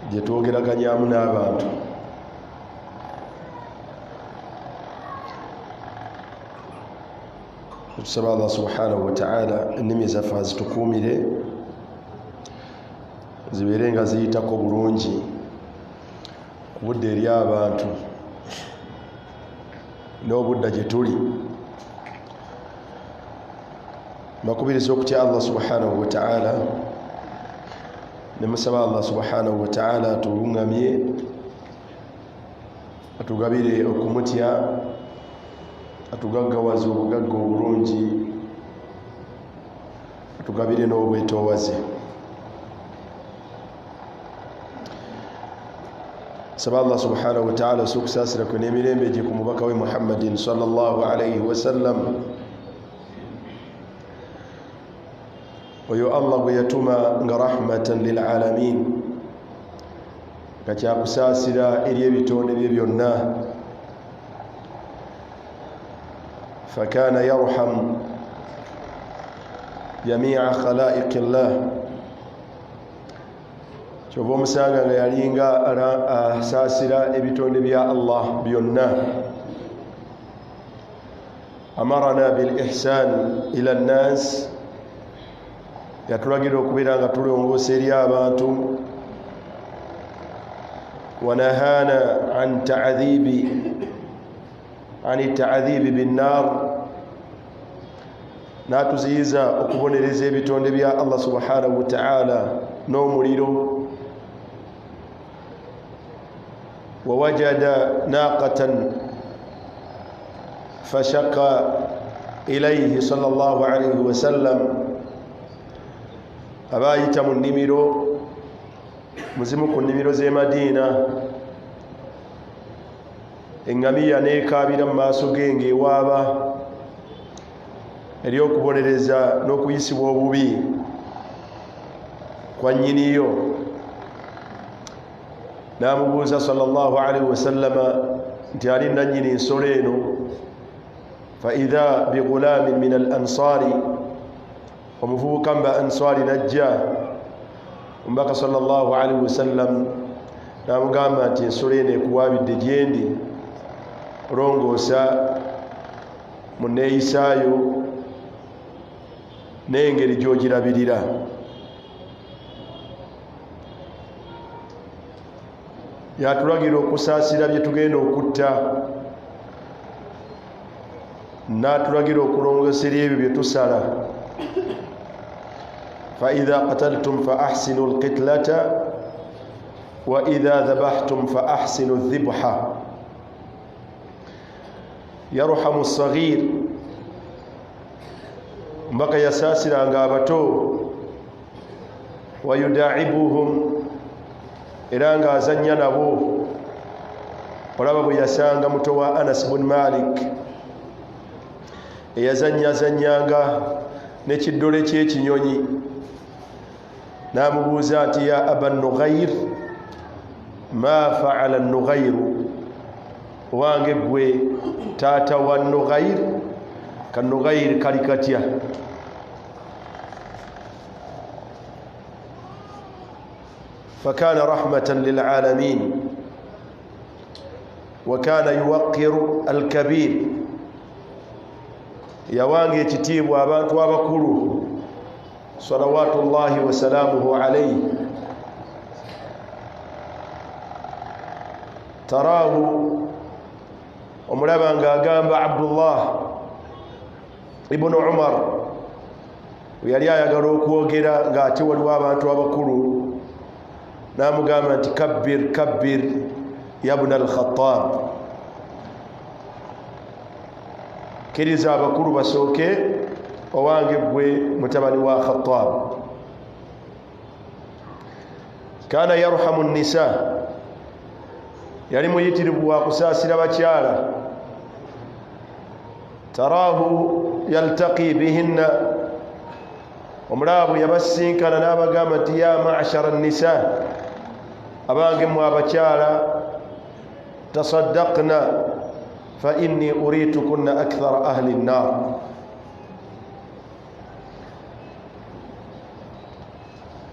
gye twogeraganyamu n'abantu. Tusaba Allah subhanahu wa ta'ala ennimi zaffe azitukuumire zibeere nga ziyitako bulungi ku budde eri abantu n'obudda gye tuli. Mbakubiriza okutya Allah subhanahu wa ta'ala, ne musaba Allah subhanahu wa ta'ala atulungamye, atugabire okumutya, atugaggawaze obugagga obulungi, atugabire n'obwetoowaze. Saba Allah subhanahu wa ta'ala okusaasira kwe n'emirembe gye ku mubaka we Muhammadin sallallahu alayhi wa sallam, oyo Allah gwe yatuma nga rahmatan lil alamin, nga kyakusaasira eri ebitonde bye byonna. Fakana yarham jamia khalaiqi llah, kyova omusanga nga yalinga asaasira ebitonde bya Allah byonna. Amarana bil ihsan ila nnas, yatulagira okubeera nga tulongoosa eri abantu. Wanahana an ta'adhibi binnar, n'atuziyiza okubonereza ebitonde bya Allah subhanahu wa ta'ala n'omuliro. Wawajada naqatan fashaqqa ilayhi sallallahu alayhi wa sallam, abayita mu nnimiro, muzimu ku nnimiro z'e Madiina, eŋŋamiya n'ekaabira mu maaso ge ng'ewaaba eri okubonereza n'okuyisibwa obubi kwa nnyiniyo. N'amubuuza sallallahu alaihi wasallama nti ali nannyini ensolo eno. Fa idha bi ghulamin min al ansari, omuvubuka mu ba ansari najja omubaka sallallahu alaihi wasallam n'amugamba nti ensolo eno ekuwaabidde gyendi, olongoosa mu neeyisaayo n'engeri gy'ogirabirira. Yatulagira okusaasira bye tugenda okutta, n'atulagira okulongoosera ebyo bye tusala. Fa idha qataltum fa ahsinu alqitlata wa idha dhabahtum fa ahsinu aldhibha. Yarhamu as-saghir, mbaka yasaasiranga abato. Wa yudaa'ibuhum, era nga azannya nabo. Olaba bwe yasanga muto wa Anas bin Malik eyazannyazannyanga n'ekiddole ky'ekinyonyi, n'amubuuza nti ya aba Nughayr, ma fa'ala Nughayru, wange gwe taata wa Nughayr, ka Nughayr kali katya? فكان رحمة للعالمين وكان يوقر الكبير، yawange ekitiibwa abantu abakulu salawatullahi wasalamuhu alayhi. Taraahu, omulaba ng'agamba Abdullah ibn Umar yali ayagala okwogera ng'ate waliwo abantu abakulu, n'amugamba nti kabbir kabbir ya ibn al-Khattab, kkiriza abakulu basooke, owange gwe mutabani wa Khattab. Kaana yarhamu an-nisa, yali muyitirivu wa kusaasira bakyala. Taraahu yaltaqi bihinna, omulaabu yabasinkana n'abagamba nti ya ma'ashara an-nisa, abange mu abakyala, tasaddaqna fa inni uritukunna akthara ahli an-nar.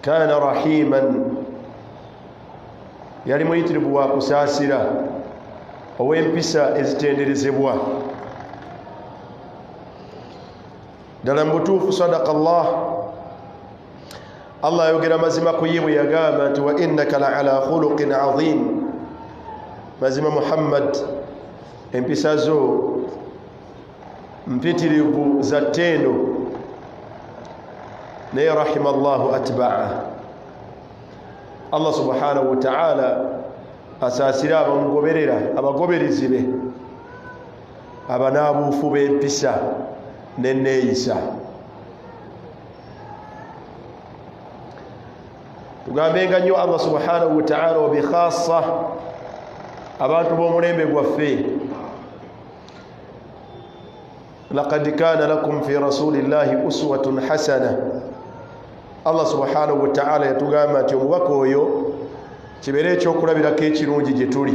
Kana rahiman yali muyitirivu wa kusaasira ow'empisa ezitenderezebwa. ddala mu butuufu sadaqa Allah ayogera mazima ku ye bwe yagamba nti wa innaka la ala khuluqin azim. mazima Muhammad empisa zo mpitirivu za ttendo, naye rahimallahu atba'a. Allah subhanahu wa ta'ala asaasira abamugoberera, abagoberezi be, abanaabuufu b'empisa n'enneeyisa. tugambenga nnyo Allah subhanahu wa ta'ala wa bikhassa abantu b'omulembe gwaffe. laqad kana lakum fi rasulillahi uswatun hasana. Allah subhanahu wa ta'ala yatugamba nti omubaka oyo kibeere ekyokulabirako ekirungi gye tuli.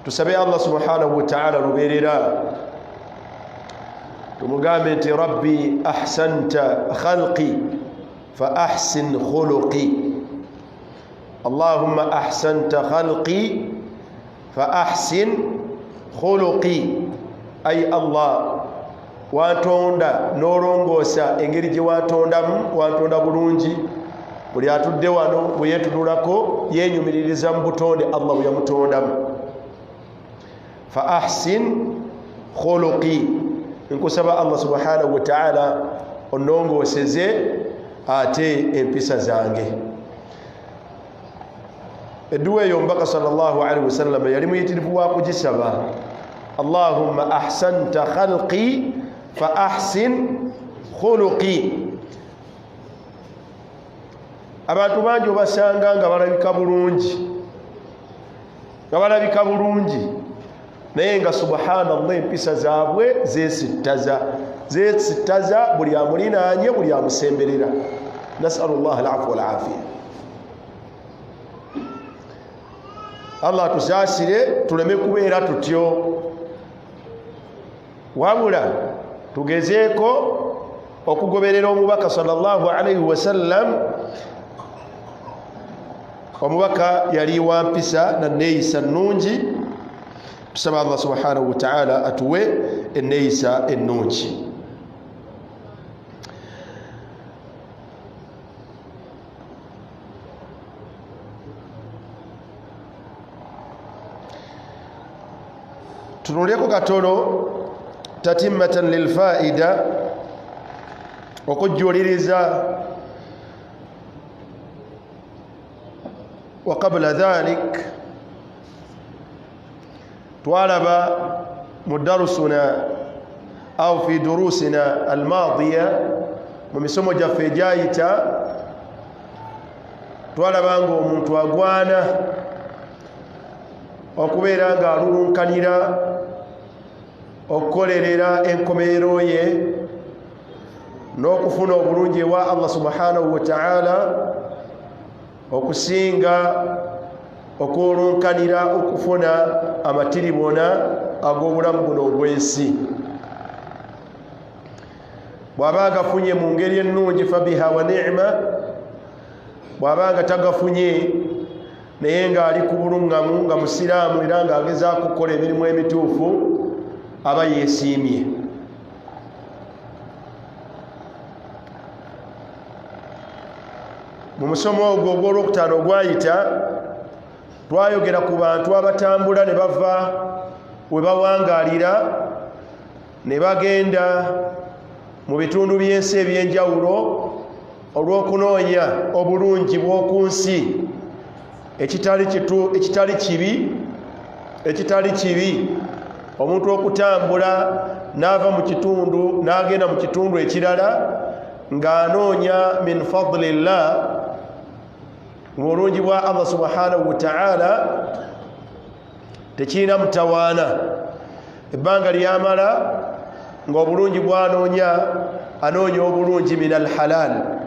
tusabe Allah subhanahu wa ta'ala lubeerera, tumugambe nti rabbi ahsanta khalqi fa ahsin khuluqi. Allahumma ahsanta khalqi fa ahsin khuluqi. ay Allah, watonda nolongoosa engeri gye watondamu, watonda bulungi. buli atudde wano bwe yeetululako yenyumiririza mu butonde Allah bwe yamutondamu. fa ahsin khuluqi. nkusaba Allah subhanahu wa ta'ala onongooseze ate empisa zange. edduwa eyo omubaka sallallahu alaihi wasallam yali muyitirivu wa kugisaba, Allahumma ahsanta khalqi fa ahsin khuluqi. abantu bangi obasanga nga balabika bulungi, naye nga subhanallah empisa zaabwe zesittaza buli amulinaanye, buli amusemberera. nasalullah alafwa walafiya. Allah tusaasire tuleme kubeera tutyo, wabula tugezeeko okugoberera omubaka sallallahu alaihi wasallam. omubaka yali wa mpisa na neeyisa nnungi. tusaba Allah subhanahu wa ta'ala atuwe enneeyisa ennungi. tunuleko katono tatimmatan lilfaida, okujuliriza. wa qabla dhalik twalaba mu darusuna au fi durusina almadiya, mu misomo gyaffe egyayita, twalaba nga omuntu agwana okubeera nga alulunkanira okukolerera enkomerero ye n'okufuna obulungi ewa Allah subhanahu wa ta'ala okusinga okwolunkanira okufuna amatiribona ag'obulamu buno obwensi. bw'aba agafunye mu ngeri ennungi fabiha wa ni'ma, bw'aba nga tagafunye naye ng'ali ku buluŋŋamu nga musiraamu era ng'agezaako okukola emirimu emituufu, aba yeesiimye. mu musomo ogwo ogw'olwokutaano ogwayita, twayogera ku bantu abatambula ne bava we bawangaalira ne bagenda mu bitundu by'ensi eby'enjawulo olw'okunoonya obulungi bw'oku nsi, ekitali kibi. omuntu okutambula n'ava mu kitundu n'agenda mu kitundu ekirala ng'anoonya min fadlillah, mu bulungi bwa Allah subhanahu wa ta'ala, tekirina mutawaana. ebbanga lyamala ng'obulungi bw'anoonya, anoonya obulungi min alhalal.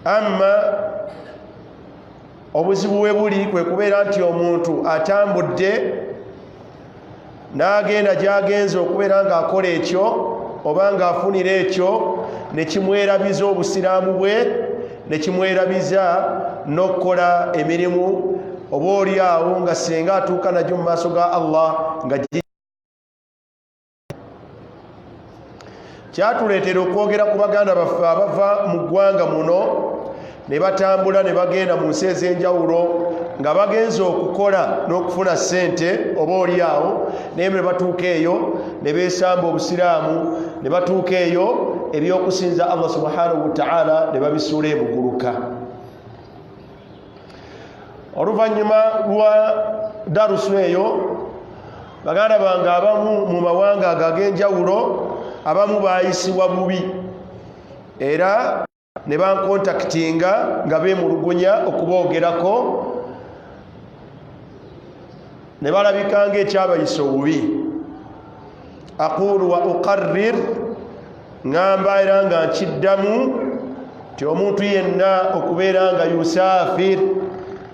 amma obuzibu we buli kwe kubeera nti omuntu atambudde n'agenda gy'agenze okubeera ng'akola ekyo obanga afunira ekyo ne kimwerabiza obusiraamu bwe ne kimwerabiza n'okukola emirimu oba oli awo nga singa atuuka najyo mu maaso ga Allah nga kyatuleetera okwogera ku baganda baffe abava mu ggwanga muno ne batambula ne bagenda mu nsi ez'enjawulo nga bagenze okukola n'okufuna ssente oba oli awo naye ne batuuka eyo ne beesamba obusiraamu ne batuuka eyo ebyokusinza Allah subhanahu wa ta'ala ne babisuula emuguluka. Oluvannyuma lwa darusu eyo baganda bange abamu mu mawanga ag'enjawulo abamu bayisibwa bubi era ne bankontakitinga nga beemulugunya okuboogerako ne balabika ng'ekyabayisa obubi. Aqulu wa uqarrir, ngamba era nga nkiddamu nti omuntu yenna okubeera nga yusaafir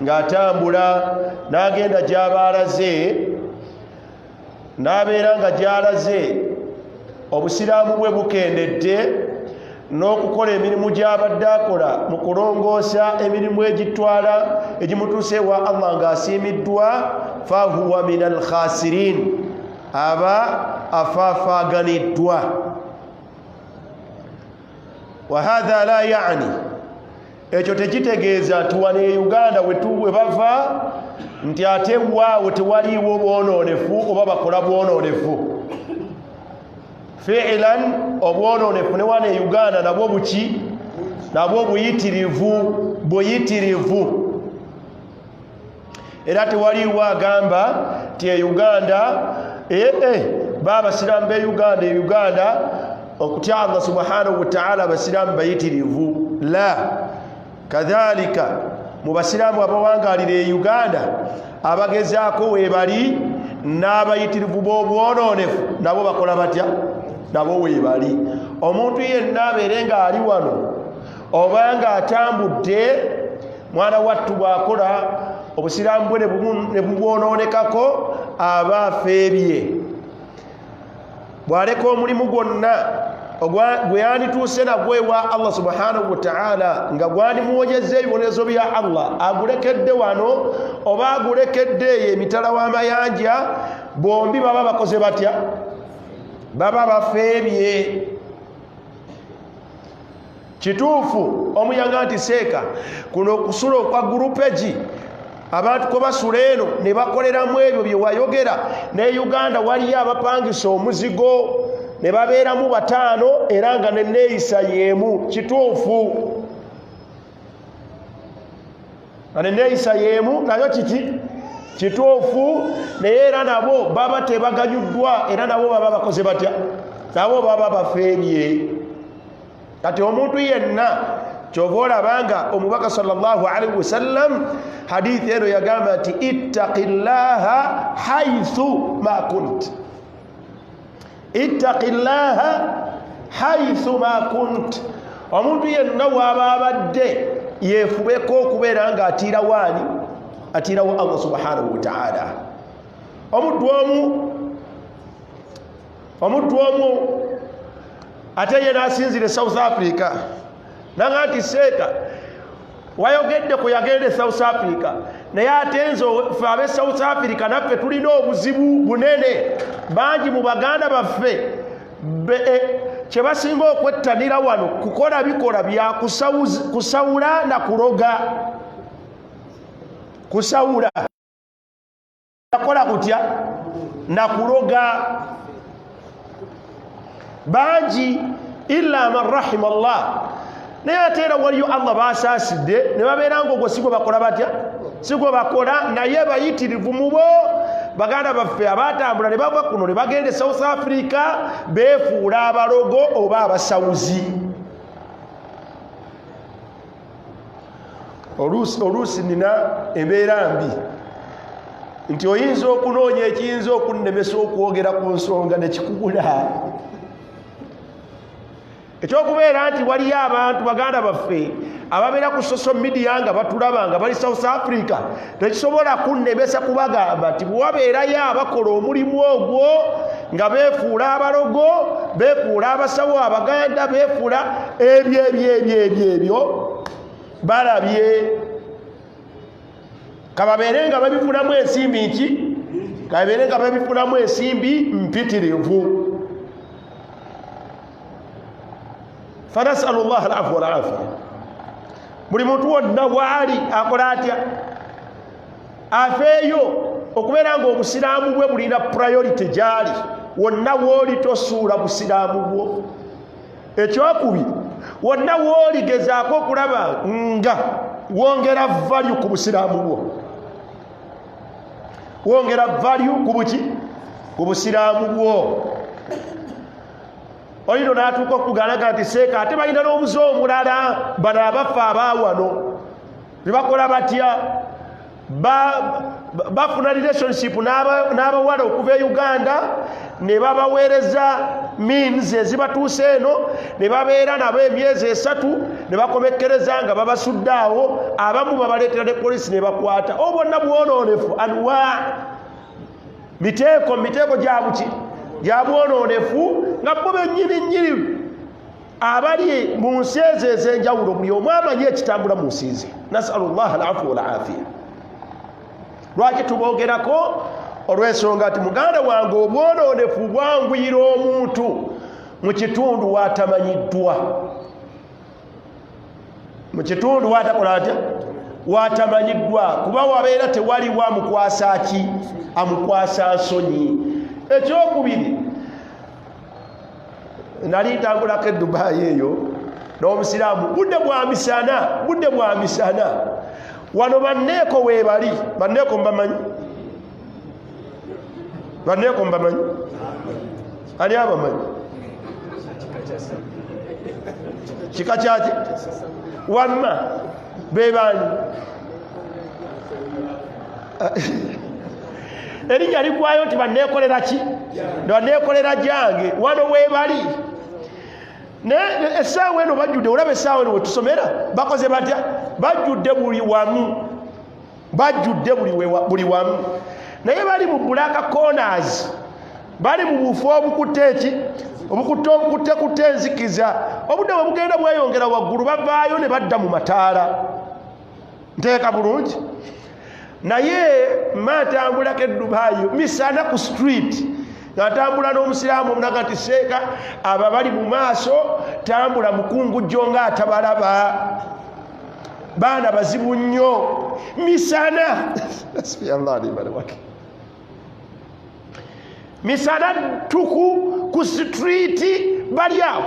ng'atambula n'agenda gy'aba alaze n'abeera nga gy'alaze obusiraamu bwe bukendedde n'okukola emirimu gy'abadde akola mu kulongoosa emirimu egitwala egimutuuse ewa Allah ng'asiimiddwa, fahuwa min alkhasirin, aba afaafaaganiddwa. Wa hadha la yaani, ekyo tekitegeeza nti wano e Uganda we bava nti ate waawe tewaliiwo bwonoonefu oba bakola bwonoonefu. Fiilan obwonoonefu ne wano e Uganda nabwo buki? Nabwo buyitirivu. Era tewaliiwo agamba nti e Uganda baabasiraamu b'e Uganda okutya Allah subhanahu wa ta'ala abasiraamu bayitirivu. La kadhalika mu basiraamu abawangalira e Uganda abagezaako weebali n'abayitirivu b'obwonoonefu nabo bakola batya? Nabo weebali. Omuntu yenna abeere nga ali wano obanga atambudde mwana wattu bw'akola obusiraamu bwe ne bubwonoonekako aba afeebye. Bw'aleka omulimu gwonna gwe yandituuse nagwe ewa Allah subhanahu wa ta'ala nga gwandimuwonyezza ebibonerezo bya Allah, agulekedde wano oba agulekedde eyo emitala w'amayanja, bombi baba bakoze batya? Baba bafeebye. Kituufu omuyanga nti seeka kuno okusula okwa gurupeji abantu ko basula eno ne bakoleramu ebyo bye wayogera, ne Uganda waliyo abapangisa omuzigo ne babeeramu 5 era nga neneeyisa y'emu. Kituufu nga neneeyisa y'emu nayo kiki? Kituufu. Naye era nabo baba tebaganyuddwa era nabo baba bakoze batya? Nabo baba bafeebye. Kati omuntu yenna kyova olabanga omubaka sallallahu alaihi wasallam hadithi eno yagamba nti ittaqillaha haythu ma kunt. Ittaqillaha haythu ma kunt. Omuntu yenna waba abadde yeefubeko okubeera nga atiira waani? Atiirawo Allah subhanahu wa ta'ala. Omuddu omu ate ye n'asinzire South Africa nanga nti seeka wayogedde ku yagende South Africa naye ate nze ffe ab'e South Africa naffe tulina obuzibu bunene. Bangi mu baganda baffe kye basinga okwettanira wano kukola bikola bya kusawula na kuroga. Kusawula nakola kutya? Na kuroga. Bangi illa man rahima Allah. Naye ate era waliyo Allah baasaasidde ne babeera ng'ogwo si gwe bakola batya? Si gwe bakola, naye bayitirivu mu bo. Baganda baffe abaatambula ne bava kuno ne bagenda e South Africa beefuula abalogo oba abasawuzi. Oluusi nina embeera mbi nti oyinza okunoonya ekiyinza okunnemesa okwogera ku nsonga ne kikubula. Ekyokubeera nti waliyo abantu baganda baffe ababeera ku social media nga batulaba nga bali South Africa, tekisobola kunnemesa kubagamba nti bwe wabeerayo abakola omulimu ogwo nga beefuula abalogo befuula abasawo abaganda befuula ebyo balabye kababeere nga babifunamu ensimbi nki kababeere nga babifunamu ensimbi mpitirivu. Fanasalu llaha alafu walafiya. Buli muntu wonna waali akola atya afeeyo okubeera nga obusiraamu bwe bulina priority gyali. Wonna wooli tosuula busiraamu bwo. Ekyokubiri, wonna wooli gezaako okulaba nga wongera value ku busiraamu bwo. Wongera value ku buki? Ku busiraamu bwo. Olino n'atuuka okuganaga nti seeka ate balina n'omuze omulala bano abafa abaawano bebakola batya? Bafuna relationship n'abawala okuva e Uganda ne babaweereza means ezibatuuse eno ne babeera nabo emyezi 3 ne bakomekkereza nga babasudde awo. Abamu babaleetera ne polisi ne bakwata. Obwonna bwonoonefu anwa miteeko gyabuki gya bwonoonefu nga bo bennyini abali mu nsi ezo ez'enjawulo buli omu amanyi ekitambula mu nsi ze. Nasalu llaha alafu walafiya. Lwaki tuboogerako? Olw'ensonga nti muganda wange obwonoonefu bwanguyira omuntu mu kitundu watamanyiddwa. Mu kitundu watakola atya? Watamanyiddwa. Kuba wabeera tewali wamukwasa ki? Amukwasa nsonyi. Ekyokubiri, nali ntambulako e Dubai eyo n'omusiraamu budde bwa misana wano banneeko weebali. Banneeko mbamanyi? Banneeko mbamanyi? Ani abamanyi? Kika kyaki? Wamma beebani? Erinnya ligwayo nti banneekolera ki? Banneekolera jange. Wano weebali. Essaawa eno bajjudde. Olaba essaawa eno wetusomera bakoze batya? Bajjudde buli wamu. Bajjudde buli wamu. Naye bali mu black corners. Bali mu bufu obukutte eki? Obukutte enzikiza. Obudde bwe bugenda bweyongera waggulu bavaayo ne badda mu mataala. Nteeka bulungi. Naye matambulako e Dubai misana ku street natambula n'omusiraamu omunaga nti seeka aba bali mu maaso tambula mukungujjo nga atabalaba. Baana bazibu nnyo misana. Misana tuku ku street bali awo.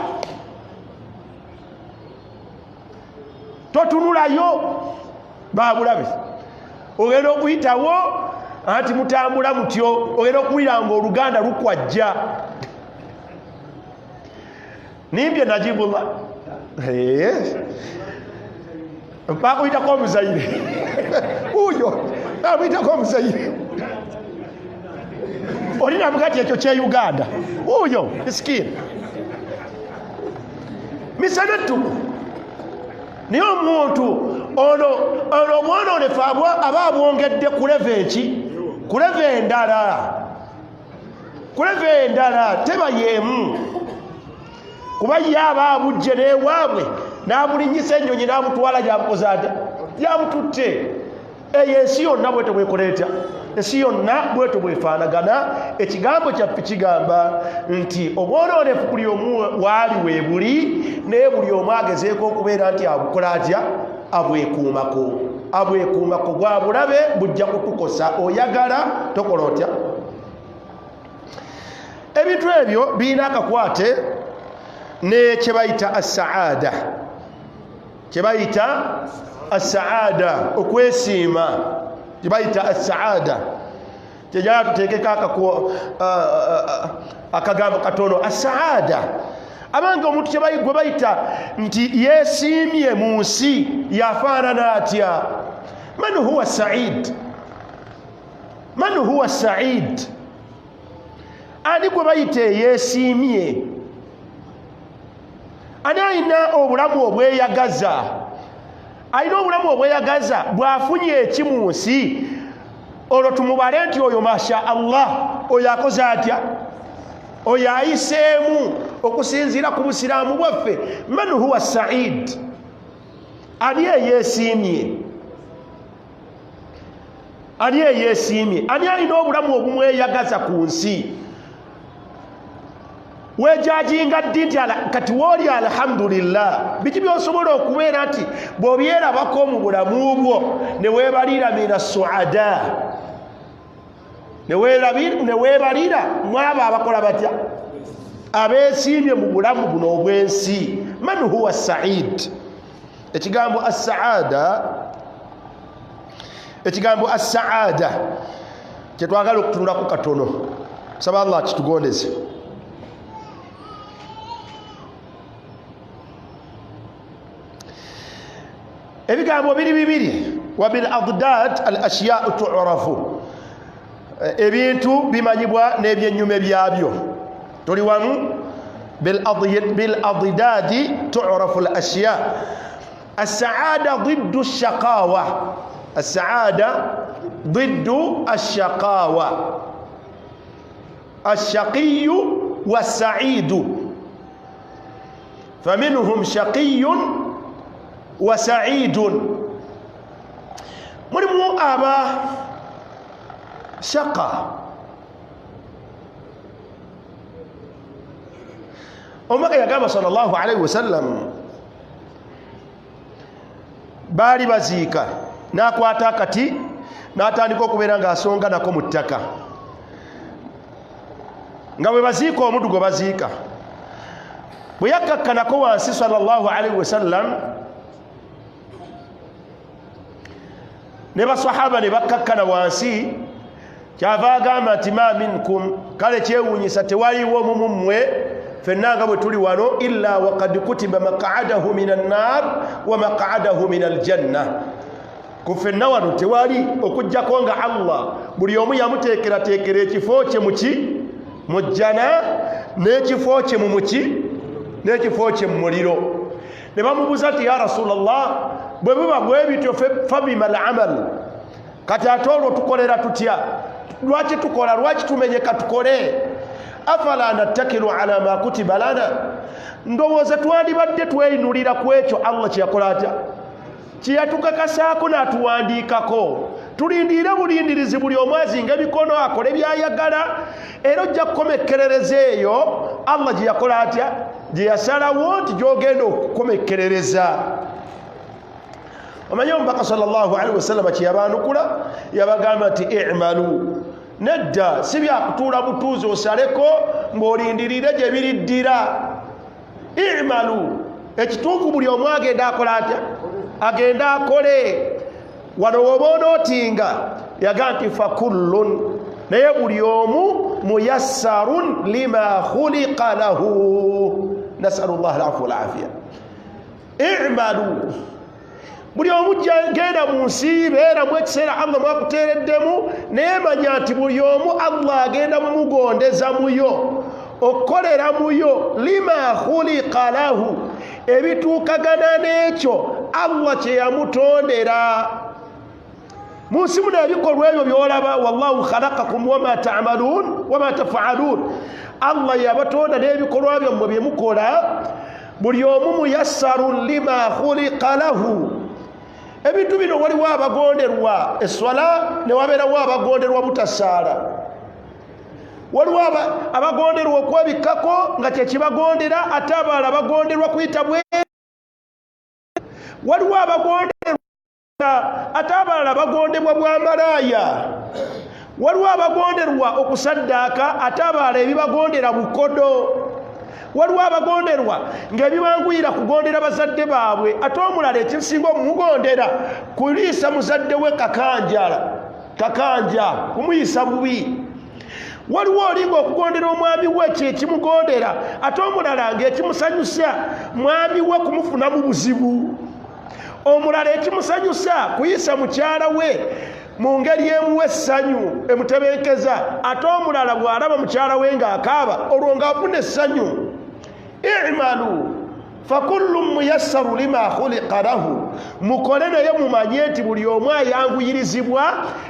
Totunulayo babulabe. Ogenda okuyitawo anti mutambula mutyo. Ogenda okuwulira nga Oluganda lukwajja. Nimbye Najibullah. Mpaka kuyitako omuzaire. Uyo amuyitako omuzaire. Olina mugati ekyo kye Uganda. Uyo miskini. Misana tuku. Naye omuntu ono omwononefu aba abwongedde ku leve eki? Ku leve endala. Teba yeemu. Kuba ye aba abujje n'ewaabwe n'abulinyisa ennyonyi n'amutwala gy'amukoze ate? Gy'amututte. Eyo ensi yonna bwetyo bwekoleeta. Ensi yonna bwetyo bwefaanagana. Ekigambo kyaffe kigamba nti obwononefu buli omu waali weebuli naye buli omu agezeeko okubeera nti abukola atya? Abwekuumako. Bwa bulabe bujja kutukosa. Oyagala tokola otya? Ebintu ebyo birina akakwate ne kye bayita as-saada. Kye bayita as-saada, okwesiima. Kye bayita as-saada. Kyejala tuteekeko akagambo katono as-saada. Abange omuntu gwe bayita nti yeesiimye mu nsi yafaanana atya? Man huwa Said? Ani gwe bayita yeesiimye? Ani alina obulamu obweyagaza? Alina obulamu obweyagaza bw'afunye eki mu nsi olwo tumubale nti oyo masha Allah oyo akoze atya? Oyo ayiseemu okusinziira ku busiraamu bwaffe. Man huwa said, ani eyeesiimye? Ani eyeesiimye? Ani alina obulamu obumweyagaza ku nsi? Wejajinga ddi nti kati wooli alhamdulillah, biki byosobola okubeera nti bw'obyerabako mu bulamu bwo ne weebalira mina suada, ne weebalira mwabo abakola batya? Abeesiimye mu bulamu buno obw'ensi. Man huwa said? Ekigambo as-saada kyetwagala okutunulako katono. Saba Allah kitugondeze. Ebigambo biri bibiri. Wa bil adad al ashya'u tu'rafu, ebintu bimanyibwa n'ebyennyume byabyo. Tuli wamu? bil adad tu'rafu al ashya'. As-sa'ada ضد الشقاوة. السعادة ضد الشقاوة. الشقي والسعيد، فمنهم شقي وسعيد. mulimu aba shaqa. Omubaka yagamba sallallahu alaihi wasallam, baali baziika n'akwata akati n'atandika okubeera ng'asonga nako mu ttaka, nga bwe baziika omuddu gwe baziika. Bwe yakkakkanako wansi sallallahu alaihi wasallam, ne basahaba ne bakkakkana wansi, kyava agamba nti ma minkum, kale kyewuunyisa tewaliwo mu mmwe fenna nga bwe tuli wano, illa waqad kutiba maq'adahu min annar wa maq'adahu min aljanna. Ku fenna wano tewali okujjako nga Allah buli omu yamuteekerateekera ekifo kye mu jjana, n'ekifo kye mu muki, n'ekifo kye mu muliro. Ne bamubuuza nti ya Rasulallah, bwe buba bwe bityo fabima al-amal, kati ate olwo tukolera tutya? Lwaki tukola? Lwaki tumenyeka tukole? Afala nattakilu ala ma kutiba lana, ndowooza twandibadde tweyinulira ku ekyo Allah kye yakola atya, kye yatukakasaako n'atuwandiikako. Tulindiire bulindirizi buli omu azinga emikono akole byayagala, era ojja kukomekkerereza eyo Allah gye yakola atya, gye yasalawo nti gy'ogenda okukomekkerereza. Omanyi omubaka sallallahu alaihi wasallam kye yabaanukula, yabagamba nti i'malu, nedda si byakutuula butuuzi osaleko ng'olindirire gye biriddira. I'malu, ekituufu buli omu agenda akola atya, agenda akole. Wano woba onootinga yaga nti fakullun, naye buli omu muyassarun lima khuliqa lahu. Nasalu llah alafu walafiya. I'malu, buli omu genda mu nsi, beeramu ekiseera Allah mwakuteereddemu, naye manya nti buli omu Allah agenda mumugondeza muyo, okukolera muyo, lima khuliqa lahu, ebituukagana n'ekyo Allah kye yamutondera. Mu nsi muno ebikolwa ebyo byolaba, wallahu khalaqakum wama ta'malun wama taf'alun, Allah yabatonda n'ebikolwa byammwe bye mukola. Buli omu muyassarun lima khuliqa lahu. Ebintu bino waliwo abagonderwa eswala, ne wabeerawo abagonderwa butasaala. Waliwo abagonderwa okwebikkako nga kyekibagondera, ate abalala bagonderwa kuyita bwe. Waliwo abagonderwa ate abalala bagondebwa bwa malaaya. Waliwo abagonderwa okusaddaaka, ate abalala ebibagondera bukodo. Waliwo abagonderwa ng'ebibanguyira kugondera bazadde baabwe, ate omulala ekisinga omugondera kuliisa muzadde we kakanja, kumuyisa bubi. Waliwo olinga okugondera omwami we kyekimugondera, ate omulala ng'ekimusanyusa mwami we kumufunamu buzibu. Omulala ekimusanyusa kuyisa mukyala we mu ngeri emuwa essanyu emutebenkeza, ate omulala bw'alaba mukyala we ng'akaaba, olwo ng'afuna essanyu. I'malu fakullun muyassaru lima khuliqa lahu, mukole naye mumanye nti buli omu ayanguyirizibwa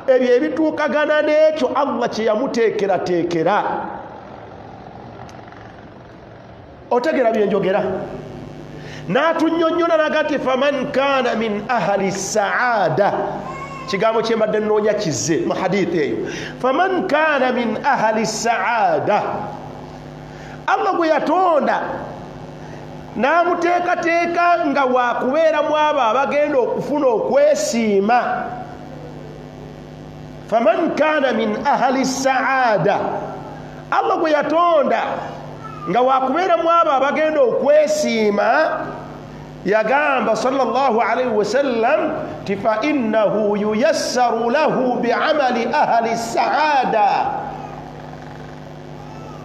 ebyo ebituukagana n'ekyo Allah kye yamuteekerateekera. otegera byenjogera n'atunnyonnyola nagati faman kana min ahli saada kigambo kyembadde nnoonya kizze mu hadithi eyo faman kana min ahli saada Allah gwe yatonda n'amuteekateeka nga waakubeeramu abo abagenda okufuna okwesiima faman kana min ahli saada Allah gwe yatonda nga waakubeeramu abo abagenda okwesiima yagamba sallallahu alayhi wasallam ti fa innahu yuyassaru lahu bi'amali ahli saada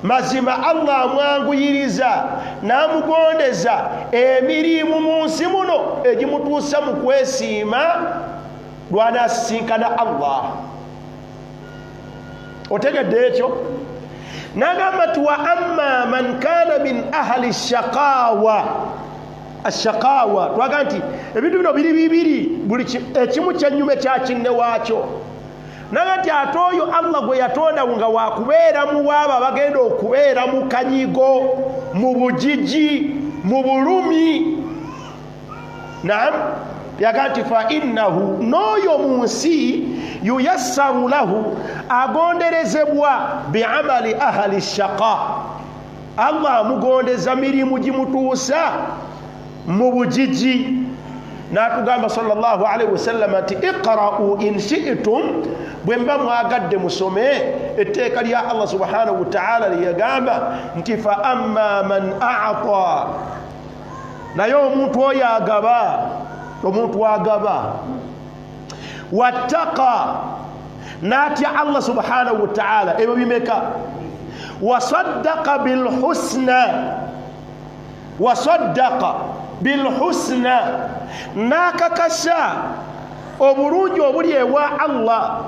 mazima Allah amwanguyiriza n'amugondeza emirimu mu nsi muno egimutuusa mu kwesiima lw'anaasisinkana Allah otegedde ekyo nagamba ti wa amma man kana min ahli shaqawa ashaqawa twaga nti ebintu bino biri bibiri buli ekimu kyennyume kya kinne waakyo naga nti ate oyo Allah gwe yatonda nga waakubeeramu waabo abagenda okubeera mu kanyigo mu bujiji mu bulumi naam yaga nti fa innahu n'oyo mu nsi yuyassaru lahu agonderezebwa bi'amali ahli shaqa Allah amugondeza mirimu gimutuusa mu bujiji n'atugamba sallallahu alaihi wasallam ati iqra'u in shi'tum bwemba mwagadde musome etteeka lya Allah subhanahu wa ta'ala liyagamba nti fa amma man a'ta naye omuntu oyo agaba omuntu agaba wattaqa n'atya Allah subhanahu wa ta'ala ebyo bimeka wasaddaqa bilhusna wasaddaqa bilhusna nakakasa obulungi obuli ewa Allah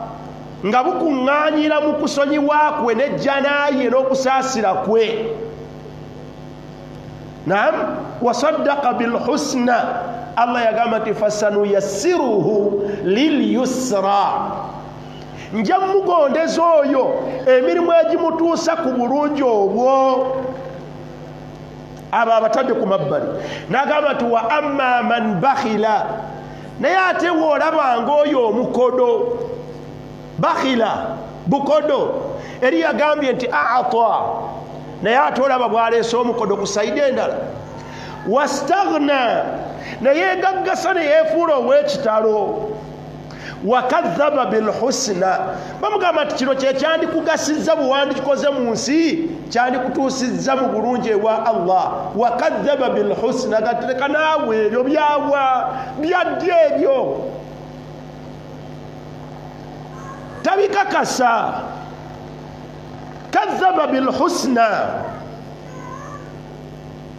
nga bukuŋŋaanyira mu kusonyiwa kwe n'ejjanaye n'okusaasira kwe naam wasaddaqa bilhusna Allah yagamba nti fasanuyassiruhu lilyusra nja mugondeza oyo emirimu egimutuusa ku bulungi obwo abo abatadde ku mabbali n'agamba nti wa amma man bakhila naye ate woolabanga oyo omukodo bakhila bukodo eri yagambye nti a'ta naye ate olaba bwaleese omukodo ku sayidi endala wastaghna naye gaggasa neyeefuula ow'ekitalo wakadhaba bilhusna bamugamba nti kino kyekyandikugasizza buwandikikoze mu nsi kyandikutuusizza mu bulungi ewa Allah wakadhaba bilhusna gatereka naawe ebyo byawa byadde ebyo tabikakasa kadhaba bilhusna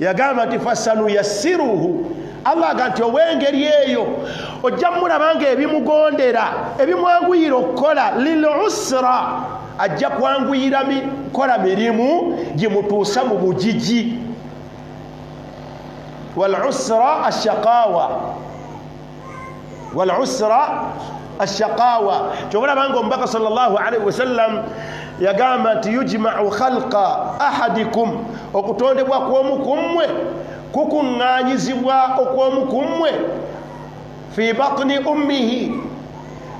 yagamba nti fasanuyassiruhu Allah aga nti ow'engeri eyo ojja mulabanga ebimugondera ebimwanguyira okukola lilusra ajja kwanguyira kola mirimu gimutuusa mu bujiji walusra ashaqawa kyobulabanga omubaka sallallahu alaihi wasallam yagamba nti yujma'u khalqa ahadikum okutondebwa kw'omu kummwe kukuŋŋaanyizibwa okw'omu kummwe fi batni ummihi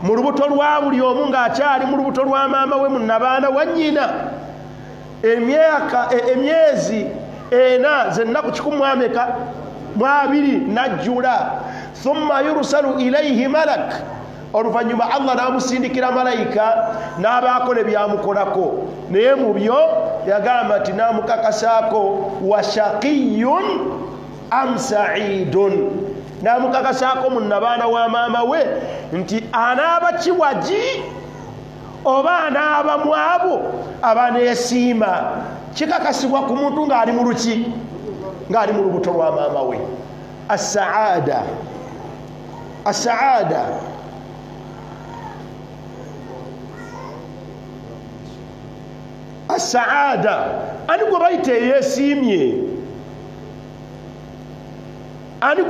mu lubuto lwa buli omu ng'akyali mu lubuto lwa maama we munnabaana wa nnyina emyezi 4 zennaku 120 najjula thumma yursalu ilayhi malak oluvannyuma Allah n'amusindikira malayika n'abaako ne byamukolako naye mu byo yagamba nti n'amukakasaako wa shaqiyun am sa'idun n'amukakasaako munnabaana wa maama we nti anaaba kiwaji oba anaaba mu abo abaneesiima kikakasibwa ku muntu ng'ali mu luki ng'ali mu lubuto lwa maama we as-sa'ada as-sa'ada ani gwe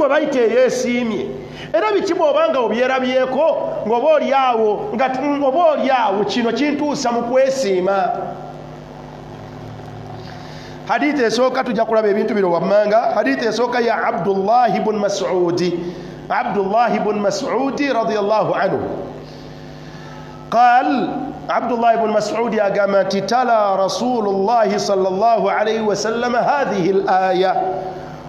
bayita eyeesiimye era biki bw'obanga obyerabyeko ng'oba oli awo kino kintuusa mu kwesiima hadithi esooka tujja kulaba ebintu bino wammanga. Hadithi esooka ya Abdullah ibn Mas'ud. Abdullah ibn Mas'ud radiyallahu anhu قال عبد الله بن مسعود يا قامت تلا رسول الله صلى الله عليه وسلم هذه الآية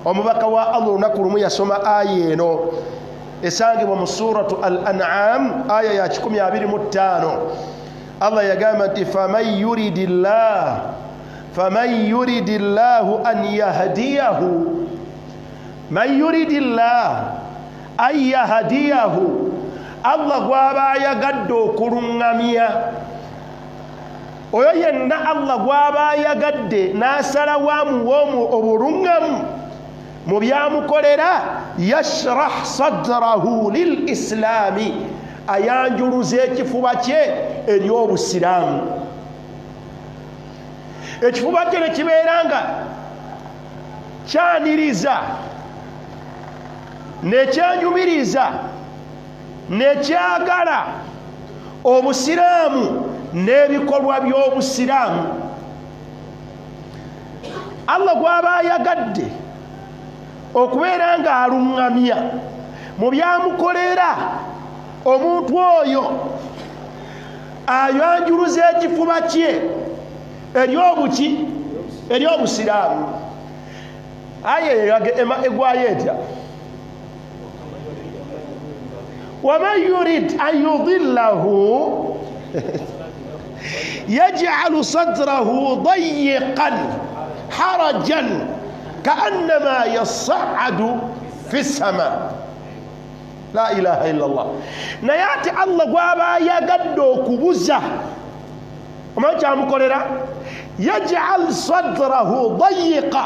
ومبقى الله نقول ميا سما آيينو إسانجي من سورة الأنعام آية ياتكم يا بير متانو الله يا قامت فمن يريد الله أن يهديه من يريد الله أن يهديه Allah gwaba yagadde okulungamya oyo yenna Allah gwaba yagadde n'asalawo amuwa obulungamu mu byamukolera yashrah sadrahu lil islami ayanjuluza ekifuba kye eri obusiraamu. Ekifuba kye ne kibeera nga kyaniriza nekyanjumiriza nekyagala obusiraamu n'ebikolwa by'obusiraamu. Allah gwaba ayagadde okubeera nga alungamya mu byamukolera omuntu oyo ayanjuluza ekifuba kye eri obusiraamu. Aya egwayo etya? ومن يريد أن يضله يجعل صدره ضيقا حرجا كأنما يصعد في السماء. لا إله إلا الله. نياتي الله قوابا يقدو كبوزة وما جاء مقولنا يجعل صدره ضيقا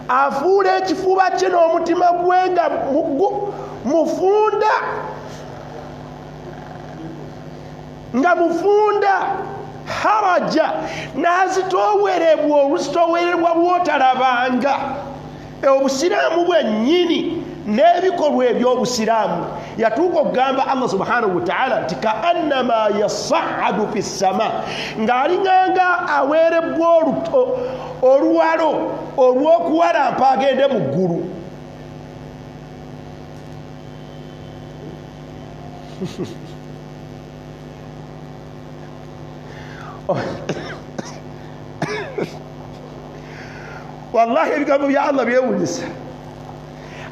أفولي كفوباتين ومتما بوينغا مفوندا nga mufunda haraja nazitowerebwa olusitowererwa bwotalabanga obusiraamu bwennyini n'ebikolwa eby'obusiraamu. Yatuuka okugamba Allah subhanahu wa ta'ala nti kaannama yasaadu fi ssama, ng'alinganga aweerebbwa oluwalo olw'okuwalampa agende mu ggulu. Wallahi ebigambo bya Allah byewunyisa.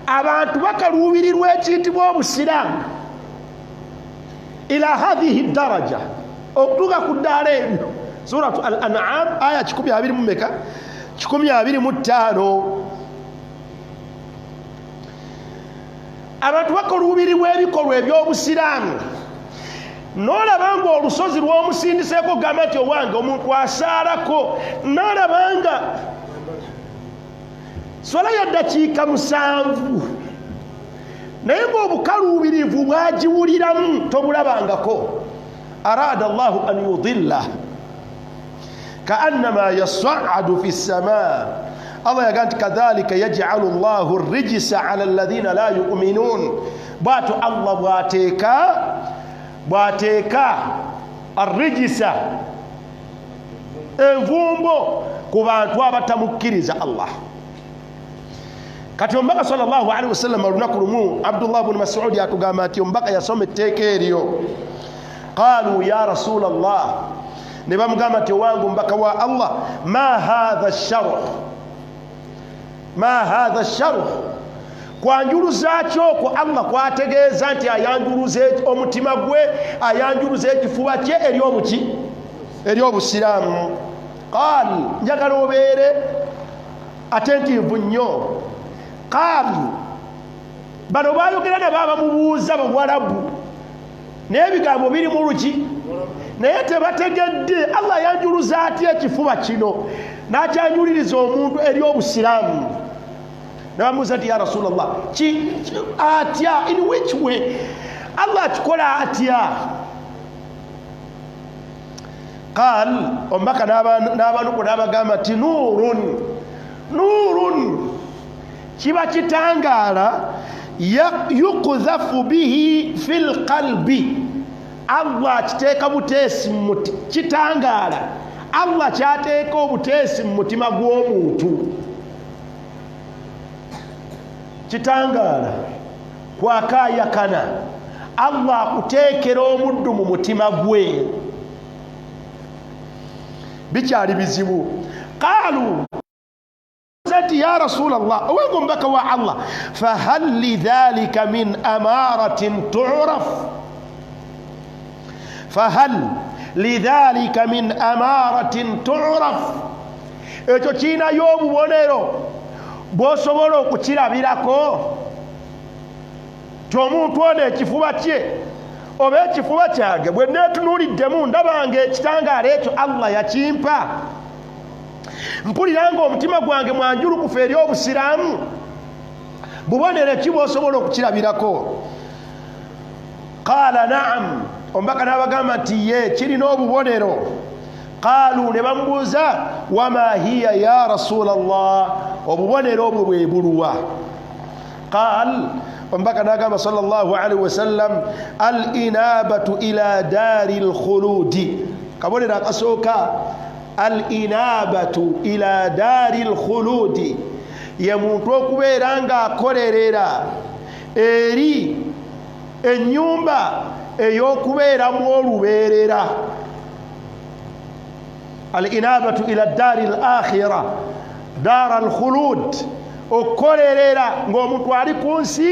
Abantu bakaluubirirwa ekiyitibwa obusiraamu ila hadhihi daraja okutuuka ku ddaala ebyo. Suratu al-An'am aya 125. Abantu bakaluubirirwa ebikolwa eby'obusiraamu n'olabanga olusozi lw'omusindiseeko gamba nti owange omuntu asaalako, n'olabanga swala ya ddakiika 7 naye ng'obukaluubirivu bwagiwuliramu tobulabangako. Arada Allahu an yudilla kaannama yas'adu fi ssamaa. Allah yagaa nti kadhalika yaj'alu Allahu rijsa ala alladhina la yu'minun. Bw'atyo Allah bw'ateeka arrijisa envumbo ku bantu abatamukkiriza Allah. Kati omubaka sallallahu alaihi wasallam olunaku lumu Abdullah ibn Mas'ud atugamba ati omubaka yasoma etteeka eryo. Qaalu ya Rasulallah, ne bamugamba nti owange omubaka wa Allah, ma hadha ash-sharh, kwanjuluza kyokwo Allah kwategeeza nti ayanjuluza omutima gwe, ayanjuluza ekifuba kye eri obusiraamu. Qaal, njagala obeere atentiivu nnyo. Qaalu, bano baayogera ne baba mubuuza mu Bwarabu naye ebigambo biri mu Luki, naye tebategedde Allah yanjuluza atya ekifuba kino n'akyanjuliriza omuntu eri obusiraamu. Nabamuuza nti ya Rasulallah, atya, in which way? Allah akikola atya? Qaal, omubaka n'abanuku n'abagamba nti nuurun, kiba kitangaala yukudhafu bihi fil qalbi. Allah akiteeka buteesi mu kitangaala Allah kyateeka obuteesi mu mutima gw'omuntu kitangaala kwakayakana Allah akuteekera omuddu mu mutima gwe bikyali bizibu. Qaalu zati ya Rasulallah owengo mbaka wa Allah fahal lidhalika min amaratin tu'raf fahal lidhalika min amaratin tu'raf ekyo kiinayo obubonero bw'osobola okukirabirako ti omuntu ono ekifuba kye oba ekifuba kyange bwe neetunuuliddemu ndabanga ekitangaala ekyo Allah yakimpa mpulira nga omutima gwange mwanjulukufu eri obusiraamu bubonero ki bw'osobola okukirabirako. Qaala naam omubaka n'abagamba nti ye kirina obubonero. Qaalu ne bamubuuza wama hiya ya Rasulallah obubonero obwo bwe buluwa. Qaal omubaka n'agamba sallallahu alaihi wasallam al inabatu ila daari lkhuludi kabonero akasooka al inabatu ila daari lkhuludi ye muntu okubeera nga akolerera eri ennyumba ey'okubeeramu olubeerera. al inabatu ila daari lakhira daara alkhulud okukolerera ng'omuntu ali ku nsi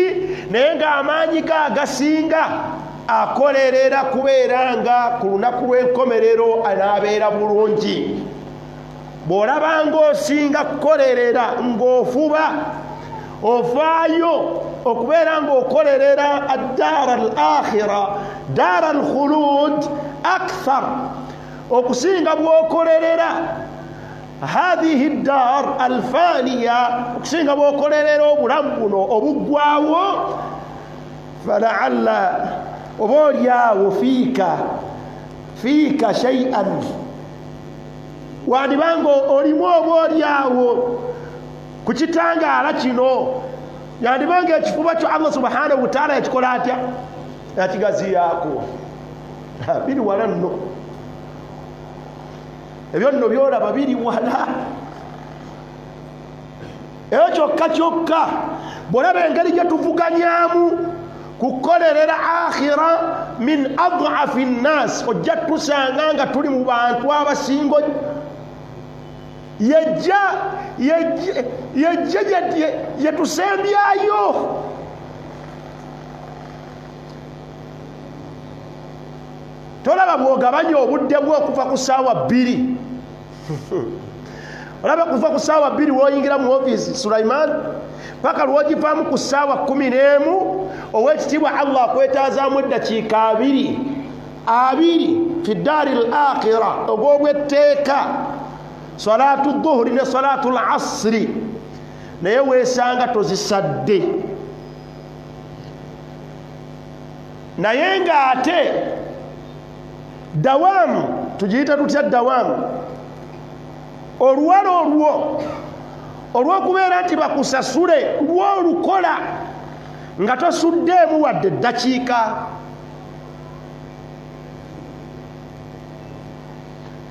naye ng'amaanyi ge agasinga akolerera kubeera nga ku lunaku lw'enkomerero anaabeera bulungi. bw'olaba ng'osinga kukolerera ng'ofuba ofaayo okubeera ng'okolerera addaara al-akhira daara al-khulud akthar okusinga bw'okolerera hadhihi ad-dar al-faniya okusinga bw'okolerera obulamu buno obuggwaawo fala'alla oba olyawo fiika shay'an wandibanga olimu oba olyawo ku kitangaala kino yandibanga ekifuba kyo Allah subhanahu wa ta'ala yakikola atya yakigaziyaako biri wala nno ebyo nno byolaba biri wala eyo kyokka kyokka bw'olaba engeri gye tuvuganyaamu kukolerera akhira min adhafi nnas ojja tusanga nga tuli mu bantu abasingo yejja yetusembyayo tolaba bw'ogabanya obudde bwe okuva ku ssaawa 2 olaba kuva ku ssaawa 2 w'oyingira mu ofiisi Sulaiman paka lw'ogivaamu ku ssaawa 11 ow'ekitiibwa Allah akwetaazaamu eddakiika 2 fi daari al-akhira ogw'obwetteeka salaatu dhuhuri ne salaatu al-asri naye weesanga tozisadde naye ng'ate dawaamu tugiyita tutya dawaamu oluwala olwo olw'okubeera nti bakusasule lw'olukola nga tosuddeemu wadde eddakiika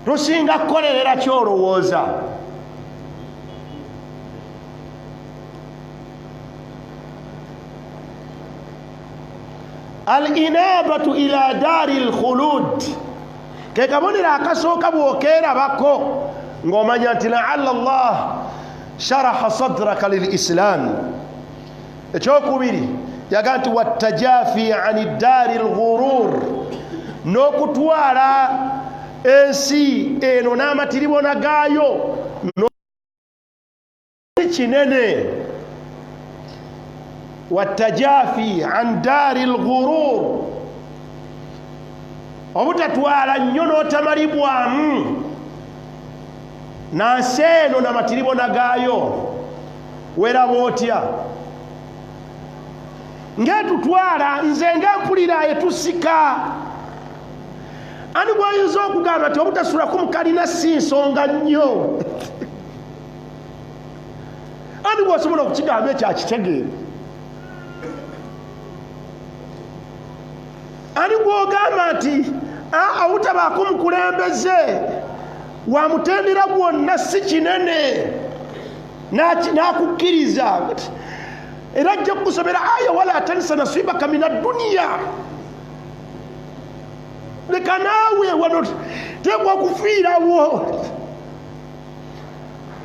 tosinga kukolerera kyolowooza al inabatu ila daari lkhulud ke kabonero akasooka bw'okeerabako ng'omanya nti la'alla Allah sharaha sadraka lil islam. Ekyokubiri yaga nti wattajafi ani daari lghurur n'okutwala ensi eno n'amatiribona gaayo kinene wattajafi an daari lghurur obutatwala nnyo n'otamalibwamu nansi eno n'amatiribona gaayo weraba otya ng'etutwala nze ng'empulira etusika ani bw'oyinza okugamba nti obutasulaku mukalina si nsonga nnyo ani bw'osobola okukigamba ekyo akitegeera ani bw'ogamba nti obutabaako mukulembeze wamutendera bwonna si kinene nakukkiriza era ajja kukusomera aya wala tansa nasibaka min ad-dunya. Leka naawe wano tegwa kufiirawo.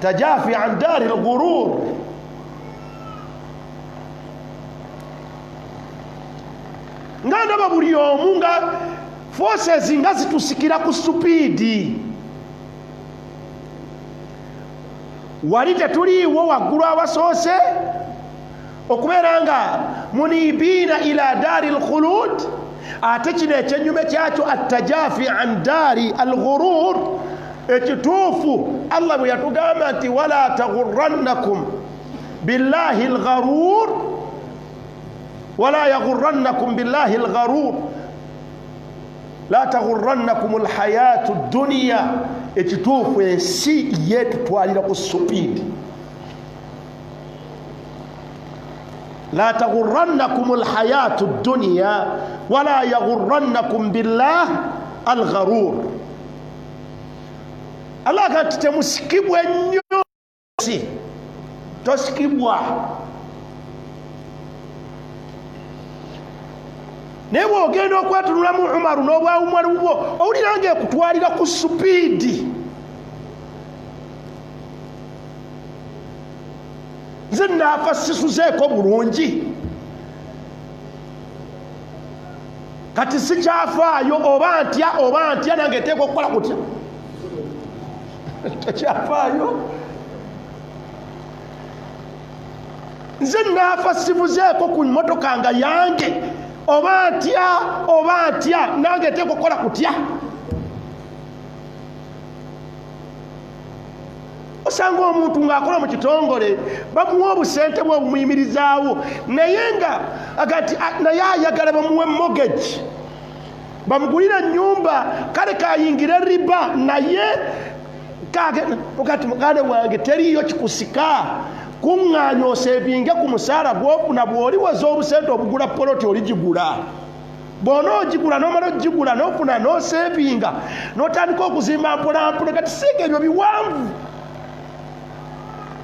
Tajafi an dari al-ghurur. Nga ndaba buli omu nga forces nga zitusikira ku supiidi. Wali tetuliiwo waggulu awasoose okubeera nga munibiina ila daari al-khulud. Ate kino ekyennyume kyakyo attajafi an daari al-ghurur ekituufu Allah bwe yatugamba nti wala taghurrannakum billahi al-gharur wala yaghurrannakum billahi al-gharur la taghurrannakum al-hayatu ad-dunya. Ekituufu ensi yetutwalira ku supiidi. la taghurrannakum al-hayatu ad-dunya wala yaghurrannakum billahi al-gharur. Allah kati temusikibwe nnyo si tosikibwa. Naye bw'ogenda okwetunulamu Umaru n'obwawumalu bwo owulira ng'ekutwalira ku supiidi. Nze naafa sisuzeeko bulungi kati sikyafaayo oba ntya nange nteekwa okukola kutya tekyafaayo. Nze naafa sivuzeeko ku mmotoka nga yange oba ntya nange nteekwa okukola kutya. Osanga omuntu ng'akola mu kitongole bamuwa obusente bwe bumuyimirizaawo naye nga agati naye ayagala bamuwe mortgage bamugulira ennyumba kale kayingire riba naye kati muganda wange teriyo kikusika kuŋŋaanya oseebinge ku musaala gw'ofuna bw'oliwaza obusente obugula poloti oligigula. Bw'onoogigula n'omala ogigula n'ofuna n'oseebinga n'otandika okuzimba mpolampola kati siiga ebyo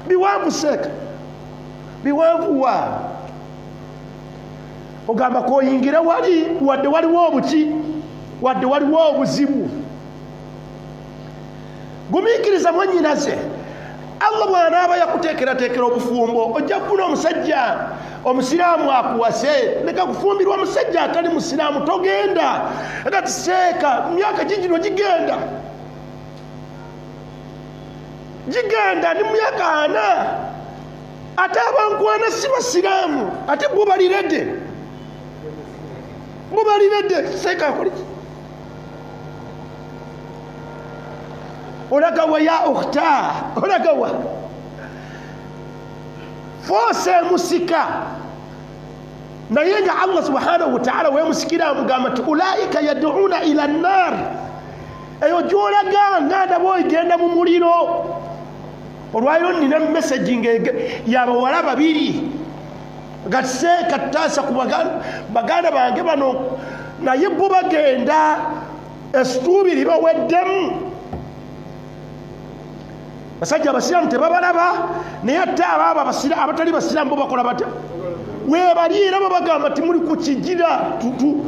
biwanvu seeka biwanvu wa ogamba koyingira wali wadde waliwo obuzibu. Gumiikiriza mwannyinaze Allah bw'anaaba yakuteekerateekera obufumbo ojja kufuna omusajja omusiraamu akuwase. Leka kufumbirwa omusajja atali musiraamu togenda agati seeka myaka gigino gigenda ni myaka 4 ate abankwana si basiraamu ate bubaliredde seeka akoliki olagawa ya ukhta olagawa fose musika naye nga Allah subhanahu wa ta'ala wemusikira amugamba nti ulaika yad'una ila an-nar. Eyo gy'olaga nganda bw'ogenda mu muliro. Olwaliro nina messaging y'abawala 2 gaseeka ttaasa ku baganda bange bano naye bo bagenda esituubi libaweddemu. Basajja abasiraamu tebabalaba naye ate abaabo abatali basiraamu bo bakola batya weebali era babagamba nti muli ku kigira tutu.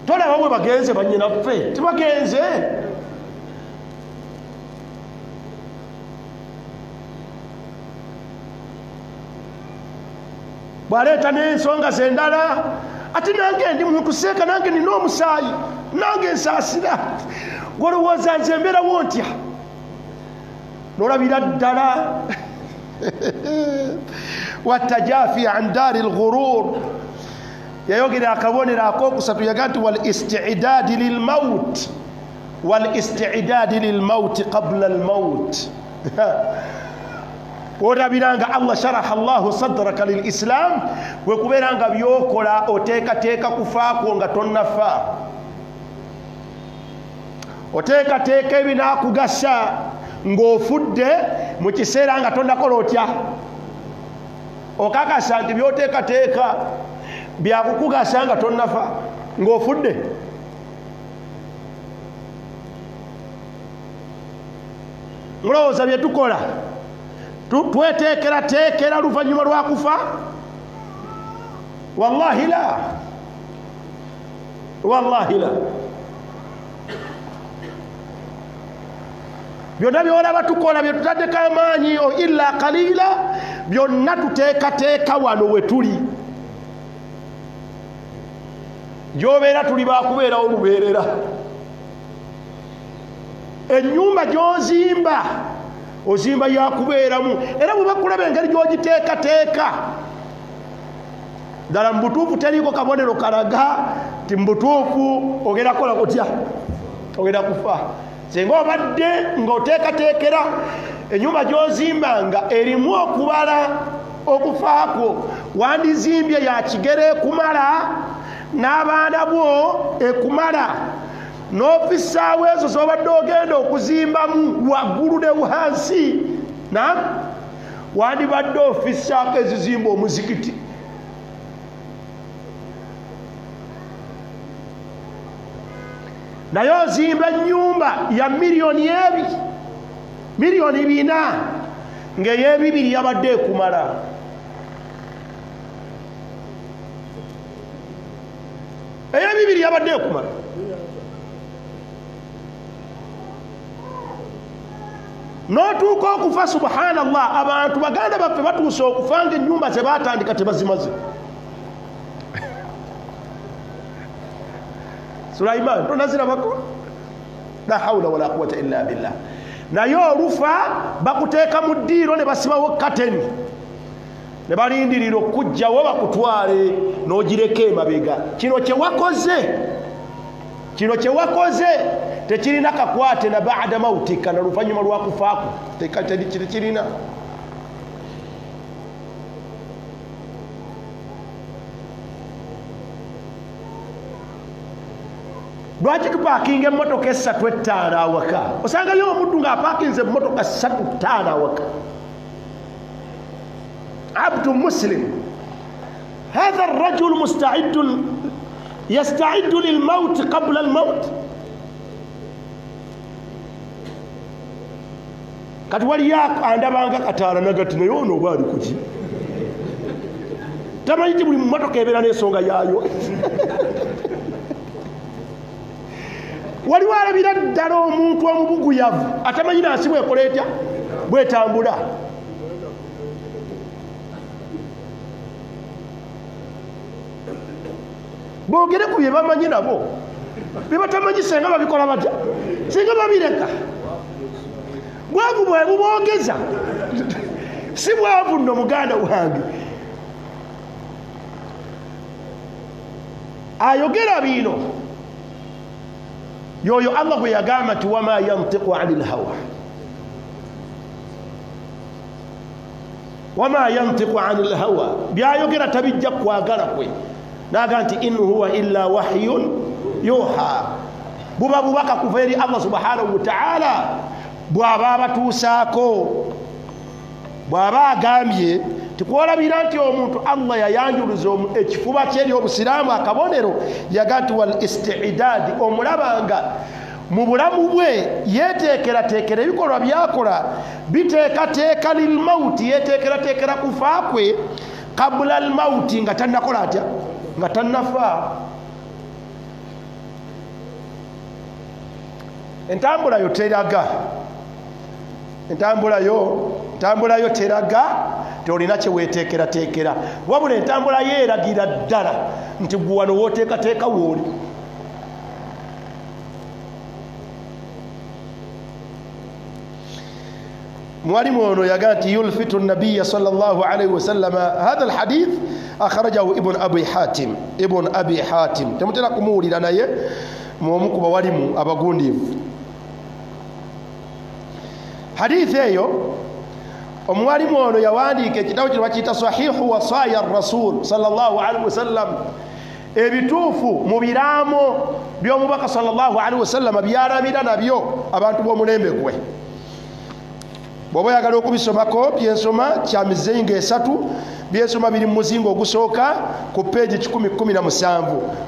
Tolaba bwe bagenze bannyinaffe tebagenze. Bw'aleeta n'ensonga ze endala ate nange ndi muntu seeka nange nina omusaayi nange nsaasira. Golowooza nze mbeerawo ntya n'olabira ddala wattajafi an daari al-ghurur. Yayogera akabonero akookusatu yaga nti wal isti'daadi lilmawti qabla almawt. Olabiranga Allah sharaha Allahu sadraka lil Islam bwe kubeera nga byokola oteekateeka kufaako nga tonnafa. Oteekateeka ebinaakugasa ng'ofudde mu kiseera nga tonnakola otya okakasa nti byoteekateeka byakukugasa nga tonnafa ng'ofudde. Mulowooza bye tukola tweteekerateekera luvannyuma lwa kufa? Wallahi la, wallahi la. Byonna byolaba tukola bye tutaddeko amaanyi illa qalila, byonna tuteekateeka wano we tuli. Gy'obeera tuli baakubeerawo lubeerera. Ennyumba gy'ozimba ozimba yakubeeramu, era bwe bakulaba engeri gy'ogiteekateeka ddala mu butuufu teriiko kabonero kalaga ti mu butuufu ogenda kukola kutya, ogenda kufa. Singa obadde ng'oteekateekera ennyumba gy'ozimba nga erimu okubala okufaako, wandizimbye ya kigere ekumala n'abaana bwo ekumala, n'ofisaawo ezo z'obadde ogenda okuzimbamu waggulu ne wansi, wandibadde ofisaako ezizimba omuzikiti. Naye ozimba ennyumba ya miliyoni 4 ng'ey'ebibiri yabadde ekumala. Ey'ebibiri yabadde ekumala. N'otuuka okufa, subhanallah, abantu baganda baffe batuuse okufa ng'ennyumba ze baatandika tebazimaze. Sulaiman tonazirabako? La hawla wala quwwata illa billah. Naye olufa bakuteeka mu ddiiro ne basibawo kateni, ne balindirira okujjawo bakutwale n'ogireka emabega. Kino kye wakoze tekirina kakwate na baada mautika, na luvannyuma lwa kufaako tekirina. Lwaki tupaakinga emmotoka 3-5 awaka? Osangayo omuddu ng'apaakinze emmotoka 3-5 awaka. Abdu muslim, hadha arrajul musta'idun yasta'iddu lilmaut qabla almaut. Kati waliyo andabanga kataala nagati naye ono oba ali kuki? Tamanyi ti buli mmotoka ebeera n'ensonga yaayo. Waliwo alabira ddala omuntu omubuguyavu atamanyi nansi bwekola etya bwetambula. Boogere ku bye bamanyi nabo, bye batamanyi senga babikola batya, singa babireka. Bwavu bwe buboogeza, si bwavu nno muganda wange. Ayogera bino yoyo Allah bwe yagamba nti wama yantiqu anil hawa, wama yantiqu anil hawa, byayogera tabijja kwagala kwe. Naga nti in huwa illa wahyun yuha, buba bubaka kuva eri Allah subhanahu wa ta'ala. Bw'aba abatuusaako, bw'aba agambye tikwolabira nti omuntu Allah yayanjuluza ekifuba kye eri obusiraamu akabonero, yaga nti wal isti'daadi, omulabanga mu bulamu bwe yeteekerateekera ebikolwa byakola biteekateeka lil mauti, yeteekerateekera kufa kwe qabla al mauti, nga tannakola atya, nga tannafa. Entambula yo teraga, entambula yo teraga tolina kye weteekerateekera, wabula entambula yo eragira ddala nti gwe wano wooteekateeka wooli. mwalimu ono yaga nti yulfitu nabiya sallallahu alayhi wa sallam. Hadha alhadith akhrajahu ibn abi hatim temutera kumuwulira naye mwomu ku bawalimu abagundiivu. Hadithi eyo omwalimu ono yawandiika ekitabo kino bakiyita sahihu wasaya rasul sallallahu alayhi wa sallam, ebituufu mu biraamo by'omubaka sallallahu alayhi wa sallam byalamira nabyo abantu b'omulembe gwe. Bw'oba oyagala okubisomako byensoma kya mizingo 3 byesoma biri mu muzingo ogusooka ku peegi 117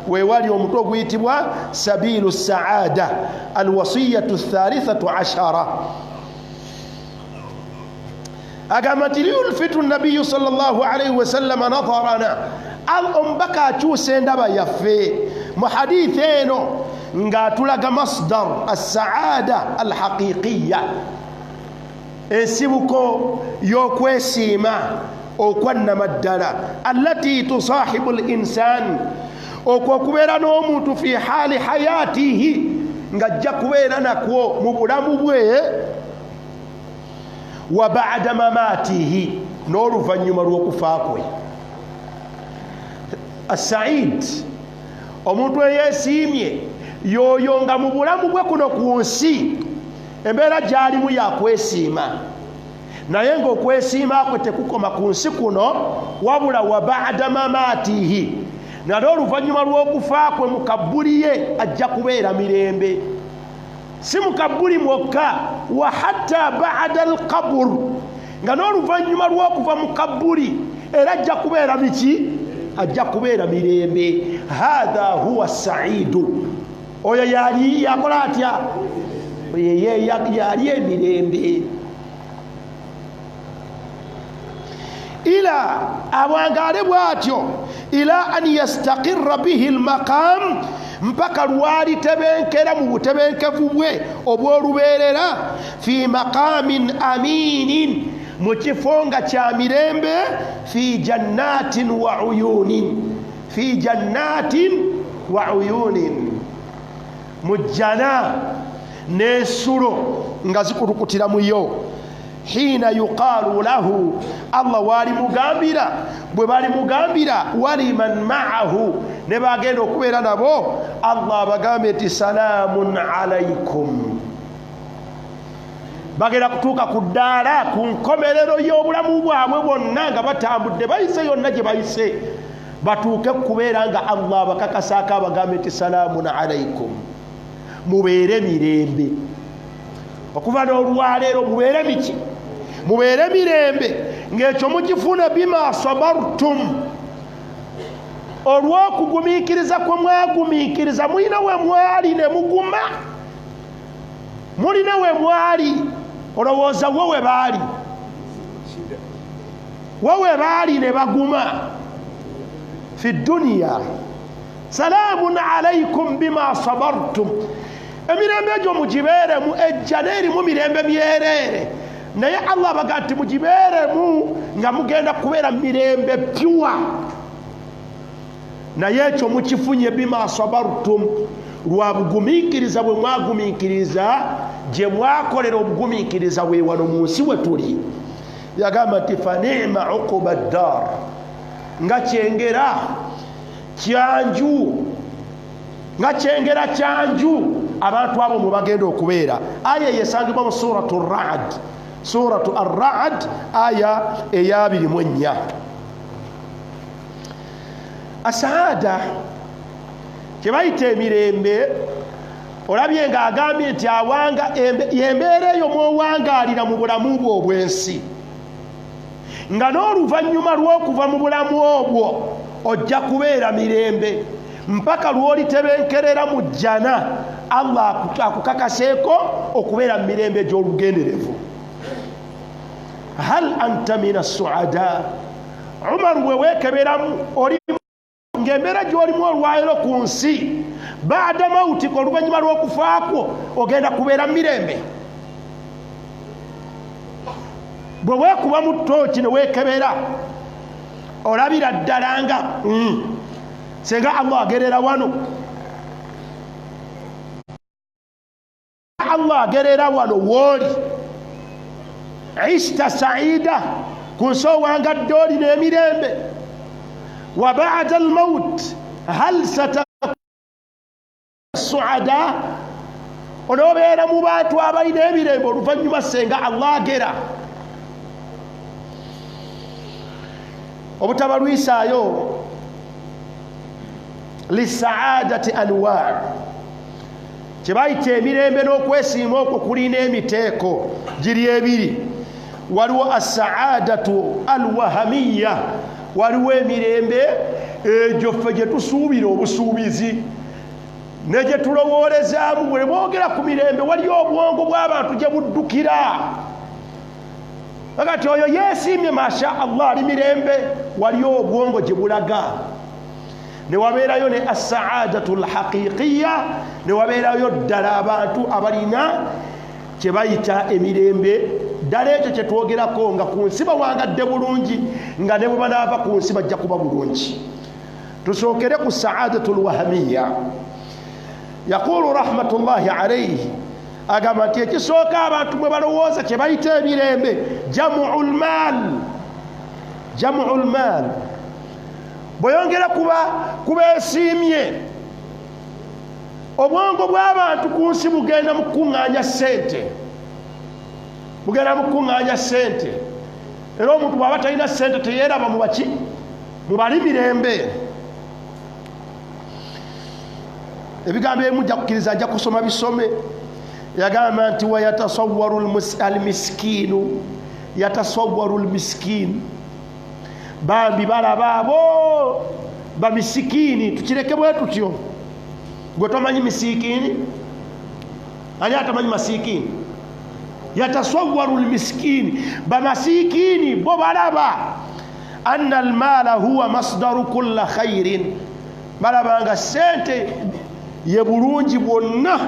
weewali omutwe oguyitibwa sabilu saada alwasiyatu thalithatu ashara. agamba nti liyulfitu nabiyu sallallahu alaihi wasallam nadharana, omubaka akyusa endaba yaffe mu hadithi eno ng'atulaga masdar assaada alhaqiqiya, ensibuko y'okwesiima okwannama ddala, allati tusahibu linsan, okwokubeera n'omuntu fi haali hayatihi, ng'ajja kubeera nakwo mu bulamu bwe, wa ba'da mamatihi, n'oluvannyuma lw'okufa kwe. As-Sa'id, omuntu eyeesiimye yoyo nga mu bulamu bwe kuno ku nsi embeera gy'alimu yakwesiima, naye ng'okwesiima kwe tekukoma ku nsi kuno, wabula wa ba'da mamatihi, nale oluvannyuma lw'okufa kwe mu kabbuli ye ajja kubeera mirembe. Si mu kabbuli mwokka, wa hatta ba'da al-qabr, nga n'oluvannyuma lw'okuva mu kabbuli era ajja kubeera biki? Ajja kubeera mirembe. Hadha huwa saidu, oyo yali yakola atya? Yali emirembe. ila awangale bwatyo ila an yastaqirra bihi almaqam, mpaka lwali tebenkera mu butebenkevu bwe obw'olubeerera, fi maqamin aminin, mu kifo nga kya mirembe, fi jannatin wa uyunin, fi jannatin wa uyunin, mu jjana n'essulo nga zikulukutira mu yo. Hina yuqalu lahu, Allah wali mugambira, bwe bali mugambira waliman ma'ahu, ne bagenda okubeera nabo, Allah bagambe nti salaamun alaikum. Bagenda kutuuka ku ddaala, ku nkomerero y'obulamu bwabwe bwonna nga batambudde bayise yonna gye bayise, batuuke kubeera nga Allah bakakasaako abagambe nti salaamun alaikum, mubeere mirembe. Okuva n'olwaleero mubeere biki? Mubeere mirembe, ng'ekyo mukifuna bima sabartum, olw'okugumiikiriza kwe mwagumiikiriza. Mulina we mwali ne muguma, mulina we mwali, olowooza wo we baali, wo we baali ne baguma. Fi dduniya salaamun alaikum bima sabartum, emirembe egyo mugibeeremu, ejjana erimu mirembe myereere, naye Allah baga nti mugibeeremu nga mugenda kubeera mirembe pyuwa, naye ekyo mukifunye bima sabartum, lwa bugumiikiriza bwe mwagumiikiriza, gye mwakolera obugumiikiriza bwe wano mu nsi we tuli. Yagamba nti fa ni'ma uquba ddar, nga kyengera kyanju, nga kyengera kyanju abantu abo mwe bagenda okubeera. Aya yesangibwa mu suratu Ar-Ra'd, suratu Ar-Ra'd aya eya 24. Asaada kye bayita emirembe, olabye ng'agambye nti awanga yembeera eyo mwowangaalira mu bulamu bwo obw'ensi, nga n'oluvannyuma lw'okuva mu bulamu obwo ojja kubeera mirembe mpaka lw'olitebenkerera mu jjana. Allah akukakaseeko okubeera mu mirembe gy'olugenderevu. Hal anta mina suada, Umar bwe weekeberamu oli ng'embeera gy'olimu olwaleero ku nsi, baada mautika, oluvannyuma lw'okufaakwo ogenda kubeera mu mirembe. Bwe weekuba mu ttooki ne weekebera, olabira ddala nga senga Allah agerera wano, Allah agerera wano wooli, ishta saida, ku nsi owangadde oli n'emirembe. Wa ba'da al-maut hal satakunu suada, onoobeera mu bantu abalina emirembe oluvannyuma senga Allah agera. Obutabalwisaayo lisaadati anwaa, kye bayita emirembe n'okwesiima okwo kulina emiteeko giri ebiri. waliwo as-sa'adatu al-wahamiyya, waliwo emirembe egyo ffe gye tusuubira obusuubizi ne gye tulowoolezaamu. bwe boogera ku mirembe waliyo obwongo bw'abantu gye buddukira. Kati oyo yeesiimye masha Allah ali mirembe, waliyo obwongo gye bulaga. Ne wabeerayo ne as-sa'adatu al-haqiqiyya, ne wabeerayo ddala abantu abalina kye bayita emirembe. Ddala ekyo kye twogerako nga ku nsi bawangadde bulungi, nga ne bwe banaava ku nsi bajja kuba bulungi. Tusookere ku sa'adatu al-wahamiyya. Yaqulu rahmatullahi alayhi, agamba nti ekisooka abantu mwe balowooza kye bayita emirembe jamu'ul maal. Jamu'ul maal bweyongera kubeesiimye, obwongo bw'abantu ku nsi bugenda mu kukuŋŋaanya ssente, bugenda mu kukuŋŋaanya ssente. Era omuntu bw'aba talina ssente teyeeraba mu baki, mu bali mirembe. Ebigambo ebimu jja kukkiriza, ajja kusoma bisome. Yagamba nti wayatasawwaru al-miskiinu, yatasawwaru al-miskiinu, bambi balaba abo bamisikini. Tukireke bwe tutyo. Gwe tomanyi misikini? Ani atamanyi masikini? Yatasawwaru al-miskini, bamasikini bo balaba anna al-maala huwa masdaru kulli khairin, balaba nga ssente ye bulungi bwonna.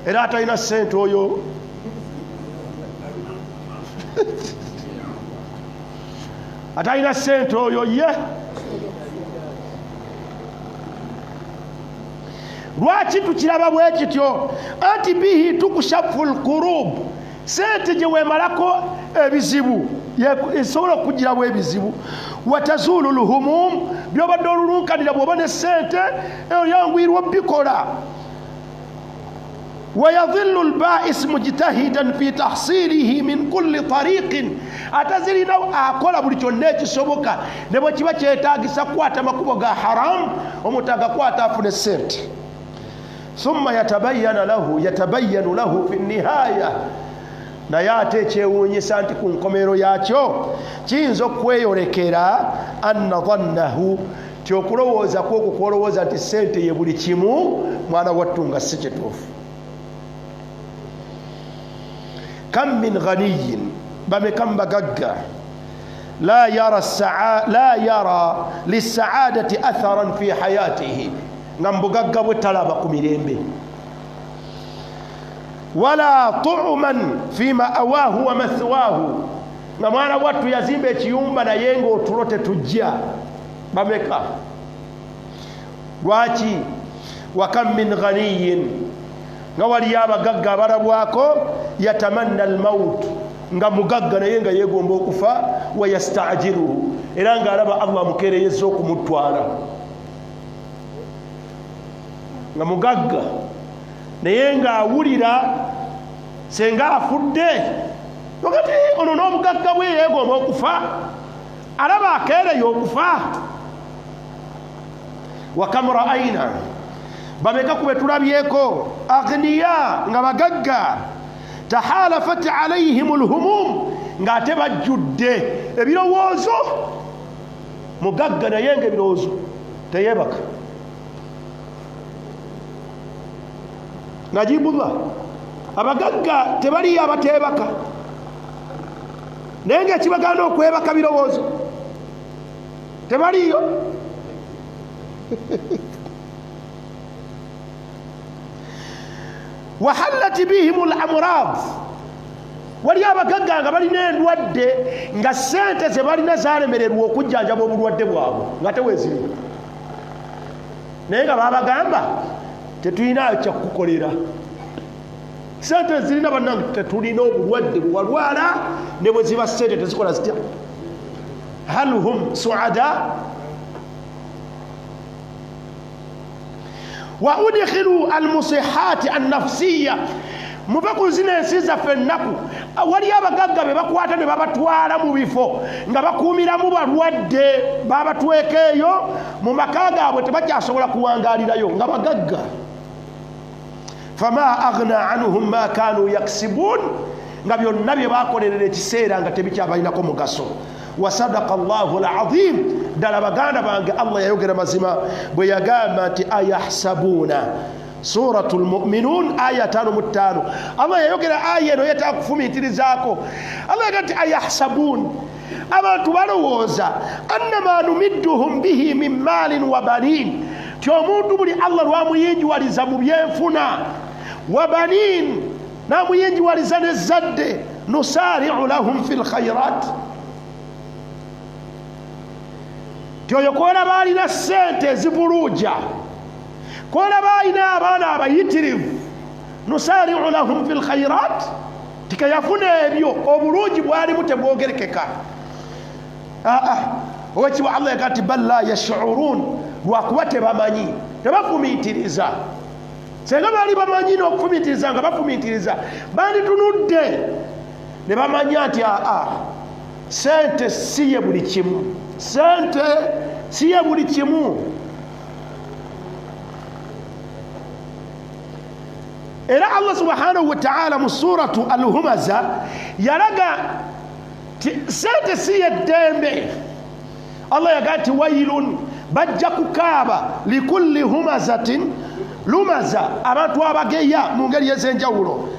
Era atalina ssente oyo atalina ssente oyo ye. Lwaki tukiraba bwe kityo? Anti bihi tukushafu lkurub, ssente gye weemalako ebizibu, esobola okugiramu ebizibu. Watazulu lhumum, byobadde olulunkanira bw'oba ne ssente eyo yangwirwa bikola. ويظل البائس مجتهدا في تحصيله من كل طريق, atazirina akola buli kyonna ekisoboka ne bwe kiba kyetaagisa kukwata makubo ga haramu omuntu agakwata afune ssente. ثم yatabayyanu lahu fi nnihaaya, naye ate ekyewuunyisa nti ku nkomero yaakyo kiyinza okweyolekera anna dhannahu, ti okulowooza kwokwo kwolowooza nti ssente ye buli kimu, mwana wattu nga si kituufu. Kam min ghaniyin, bamekam bagagga, la yara lissaadati atharan fi hayatihi, nga mbugagga bwe talaba ku mirembe. Wala tu'man fi ma'awaahu wa mathwaahu, nga mwana wattu yazimba ekiyumba naye ng'otulo tetujja. Bameka? Lwaki? Wa kam min ghaniyin, nga waliyo abagagga abalabwako yatamanna al-maut, nga mugagga naye nga yeegomba okufa. Wa yasta'jiruhu, era ng'alaba Allah amukeereyezza okumutwala. Nga mugagga naye ng'awulira senga afudde, wakati ono n'obugagga bwe yeegomba okufa, alaba akeereyo okufa. Wa kam ra'ayna, bameka kube tulabyeko aghniya, nga bagagga tahalafat alayhim alhumum, ng'ate bajjudde ebirowoozo. Mugagga naye ng'ebirowoozo teyeebaka. Najibullah, abagagga tebaliyo abateebaka, naye ng'ekibagana okwebaka birowoozo tebaliyo. Wahallat bihim al-amrad, waliyo abagagga nga balina endwadde nga ssente ze balina zaalemererwa okujjanjaba obulwadde bwabwe nga teweeziri, naye nga babagamba tetulina kyakukolera. Ssente zirina bannange, tetulina obulwadde bwewalwala ne bwe ziba ssente tezikola zitya. Hal hum suada? Wa udkhilu almusihati annafsiya, muve ku zino ensi zaffe ennaku. Waliyo abagagga be bakwata ne babatwala mu bifo nga bakuumiramu balwadde, babatweka eyo mu maka gaabwe tebakyasobola kuwangaalirayo nga bagagga. Fama aghna anhum ma kanu yaksibun, nga byonna bye bakolerera ekiseera nga tebikyabalinako mugaso. Wa sadaqa Allahu al-azim. Ddala baganda bange Allah yayogera mazima bwe yagamba nti ayahsabuna Suratul Mu'minun aya 5:5. Allah yayogera aya eno yeta kufumitirizaako. Allah yagamba nti ayahsabun, abantu balowooza annama numidduhum bihi min malin wa banin, ti omuntu buli Allah lwamuyinjiwaliza mu byenfuna, wa banin, namuyinjiwaliza n'ezzadde, nusari'u lahum fil khayrat. Ti oyo kola baalina ssente ezivuluuja, kola baalina abaana abayitirivu, nusari'u lahum fil khayrat, tikayafuna ebyo obulungi bwalimu tebwogerekeka. Owekibwa Allah yagamba nti bal la yash'urun, lwakuba tebamanyi, tebafumiitiriza. Senga baali bamanyi n'okufumiitiriza nga bafumiitiriza banditunudde ne bamanya nti sente siye buli kimu, sente siye buli kimu. Era Allah subhanahu wa ta'ala mu suratu al-Humaza yalaga sente siye ddembe. Allah yagamba nti wailun, bajja kukaaba likulli humazatin lumaza, abantu abageya mu ngeri ez'enjawulo.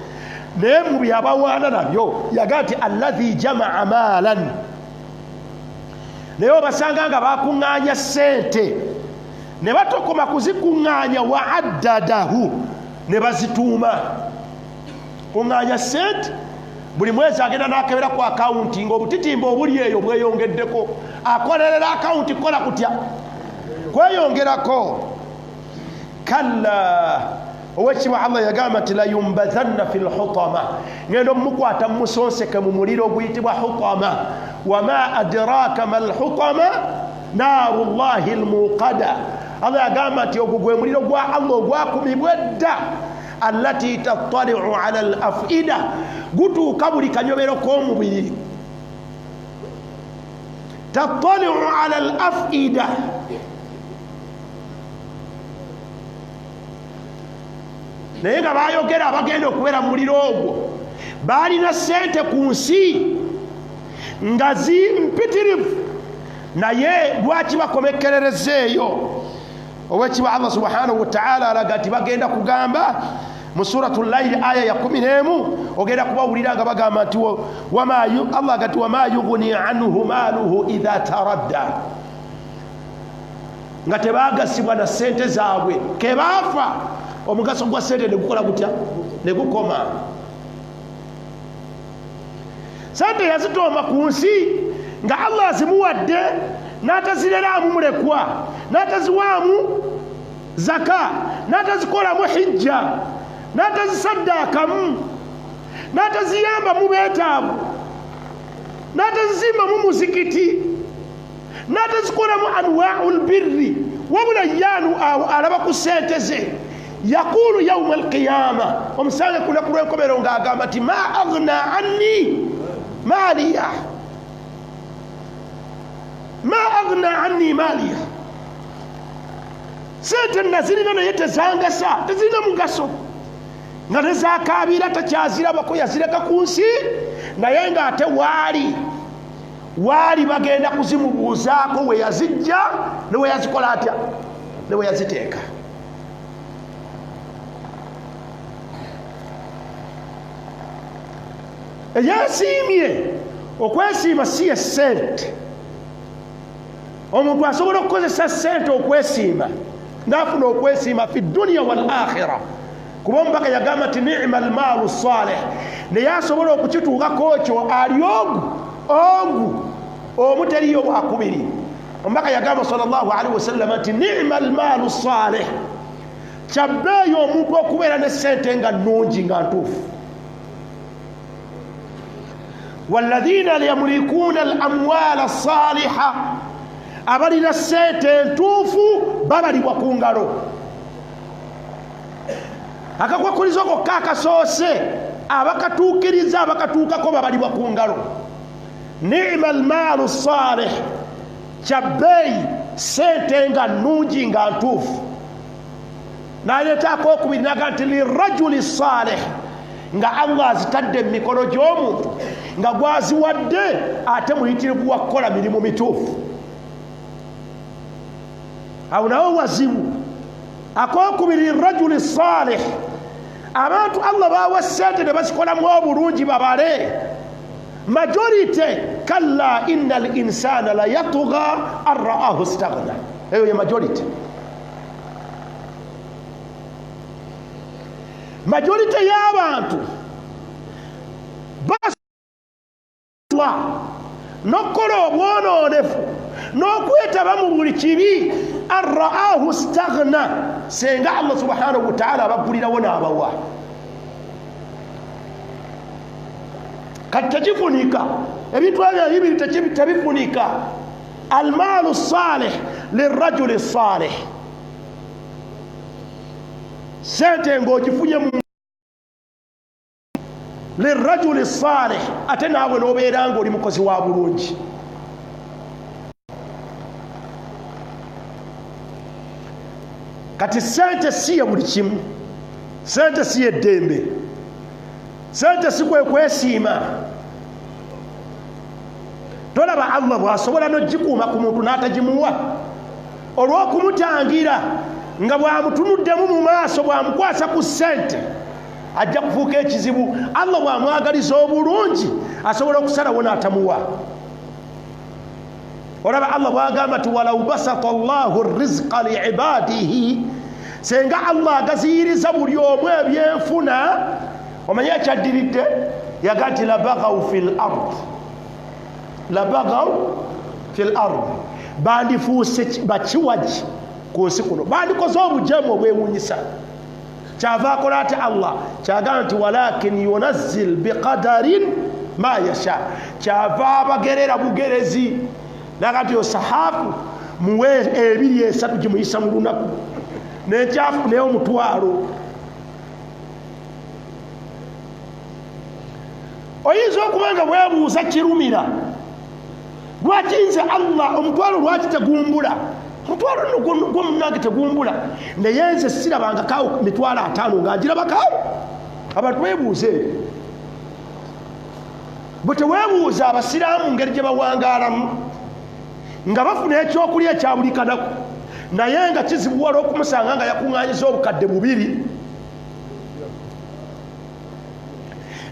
Naye mu byabawaana nabyo yagamba nti alladhi jama'a maalan, naye obasanga nga bakuŋŋaanya ssente ne batokoma kuzikuŋŋaanya wa addadahu, ne bazituuma. Kuŋŋaanya ssente buli mwezi agenda n'akebera ku akawunti ng'obutitimba obuli eyo bweyongeddeko. Akolerera akawunti kola kutya? Kweyongerako. Kalla, owekibwa Allah yagamba nti layumbazanna fil hutama, ngendo mukwata musonseke mu muliro guyitibwa hutama. Wama adraka mal hutama narullahi almuqada. Allah yagamba nti ogwo gwe muliro gwa Allah ogwakumibwa edda, allati tattali'u ala al-af'ida, gutuuka buli kanyobero k'omubiri. Tattali'u ala al-af'ida, naye nga bayogera abagenda okubeera mu muliro ogwo baalina ssente ku nsi nga zimpitirivu, naye lwaki bakomekerereza eyo? Owekibwa Allah subhanahu wa ta'ala alaga nti bagenda kugamba mu suratul Layl aya ya 11, ogenda kubawulira nga bagamba nti Allah agati wama yughni anhu maluhu idha taradda, nga tebagasibwa na ssente zaabwe kebaafa, omugaso gwa ssente ne gukola gutya? Ne gukoma. Ssente yazitooma ku nsi nga Allah azimuwadde n'atazireramu mulekwa, n'ataziwaamu zaka, n'atazikolamu hijja, n'atazisaddaakamu, n'ataziyambamu beetaavu, n'atazizimbamu muzikiti, n'atazikolamu anwaa'ul birri, wabula yaanu awo alaba ku ssente ze. Yaqulu yawma alqiyama, omusange ku lunaku lw'enkomerero ng'agamba nti ma aghna anni maliya, ma aghna anni maliya. Sente nazirina naye tezangasa, tezirina mugaso, nga tezakaabira takyazirabako, yazireka ku nsi, naye ng'ate waali bagenda kuzimubuuzaako we yazijja ne we yazikola atya, ne we yaziteeka. Eyasiimye okwesiima si ye ssente. Omuntu asobola okukozesa ssente okwesiima, n'afuna okwesiima fi dunya wal akhira. Kuba omubaka yagamba nti ni'ma almaalu salih, naye asobola okukituukako ekyo ali ogu omuteriyo wakubiri. Omubaka yagamba sallallahu alaihi wasallam nti ni'ma almaalu salih, kyabbeeyo omuntu okubeera ne ssente nga nnungi nga ntuufu. والذين يملكون الأموال الصالحة، abalina ssente entuufu babalibwa ku ngalo. Akakwakulizo kokka akasoose abakatuukiriza abakatuukako babalibwa ku ngalo. Ni'ma almaalu salih, kyabbeeyi ssente nga nnungi nga ntuufu. N'aleetaako okubiri n'agamba nti lirajuli salih, nga Allah azitadde mu mikono gy'omuntu nga gwaziwadde ate muyitirivu wa kukola mirimu mituufu. Awo nawo wazibu. Akokubiri rajuli salih, abantu Allah bawa ssente ne bazikolamu obulungi babale. Majority kalla innal insana la yatgha an ra'ahu istaghna. Eyo ye majority. Majority y'abantu baswa n'okukola obwonoonefu n'okwetaba mu buli kibi an ra'ahu istaghna, senga Allah subhanahu wa ta'ala abaggulirawo n'abawa. Kati tekifunika ebintu ebyo tebifunika. Almalu salih lirajuli salih, sente ng'ogifunye mu lirajuli salih, ate naawe n'obeera ng'oli mukozi wa bulungi. Kati sente si ya buli kimu, sente si y'eddembe, sente si kwe kwesiima. Tolaba Allah bw'asobola n'ogikuuma ku muntu n'atagimuwa olw'okumutangira nga bw'amutunuddemu mu maaso bw'amukwasa ku ssente ajja kufuuka ekizibu. Allah bw'amwagaliza obulungi asobola okusalawo n'atamuwa. Olaba Allah bw'agamba nti walau basata Allahu rizqa li'ibadihi, senga Allah agaziyiriza buli omu ebyenfuna, omanye ekyaddiridde yaga nti labagaw fil ard, labagaw fil ard, bandifuuse bakiwaji ku nsi kuno, bandikoze obujeemu obwewuunyisa. Kyava akola ati Allah kyagamba nti walakin yunazzil biqadarin ma yasha, kyava abagerera bugerezi naga nti osahafu muwe 2-3 gimuyisa mu lunaku, n'ekyafu naye omutwalo. Oyinza okuba nga bwebuuza kirumira, lwaki nze Allah omutwalo lwaki tegumbula? Omutwalo nno gwo munnange tegumbula, naye nze sirabangakaawo mitwalo 5 nga ngirabakaawo. Abantu beebuuze. Bwe teweebuuza abasiraamu ngeri gye bawangaalamu nga bafuna ekyokulya ekya buli kanaku, naye nga kizibuwala okumusanga nga yakuŋŋaanyiza obukadde 2.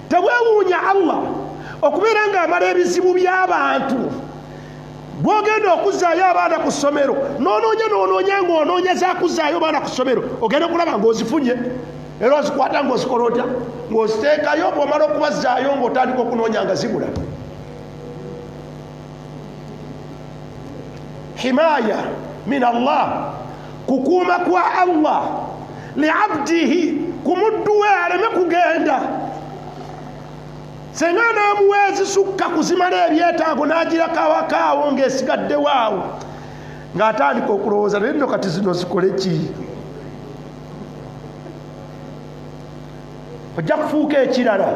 Tebwewuunya Allah okubeera ng'amala ebizibu by'abantu. Bw'ogenda okuzzaayo abaana ku ssomero n'onoonya ng'onoonyeza kuzzaayo baana ku ssomero, ogenda okulaba ng'ozifunye era ozikwata ng'ozikola otya, ng'oziteekayo. bw'omala okubazzaayo ng'otandika okunoonya nga zibula. Himaya min Allah, kukuuma kwa Allah liabdihi, ku muddu we aleme kugenda. Senga n'amuwa ezisukka kuzimala ebyetaago n'agirako awakaawo ng'esigadde waawo, ng'atandika okulowooza naye nno kati zino zikole ki? Ojja kufuuka ekirala.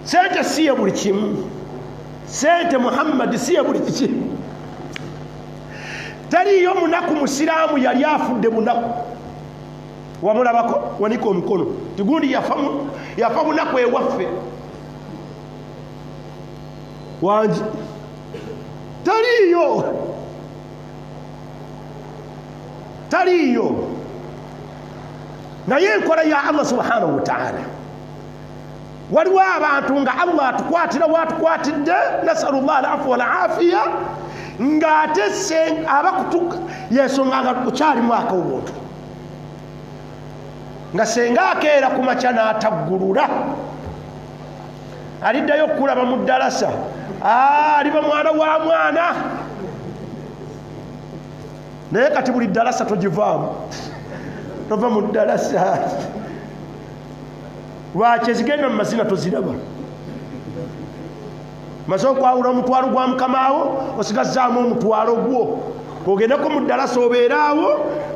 Sente si ye buli kimu. Sente Muhammad si ye buli kimu. Taliyo munaku musiraamu yali afudde munaku wamulabako wanika omukono tigundi yafa munaku ewaffe wangi. Taliyo. Naye enkola ya Allah subhanahu wa ta'ala, waliwo abantu nga Allah atukwatira watukwatidde, nasalullah alafu walafiya, ng'ate abakutuka yensonga nga kukyalimu akawuntu, nga senga akeera ku makya n'ataggulula, aliddayo okulaba mu ddalasa, aliba mwana wa mwana, naye kati buli ddalasa togivaamu, tova mu ddalasa. Lwaki ezigenda mu mazina toziraba? Maze okwawula omutwalo gwa mukamaawo osigazzaamu omutwalo gwo, ogendako mu ddalasa obeeraawo,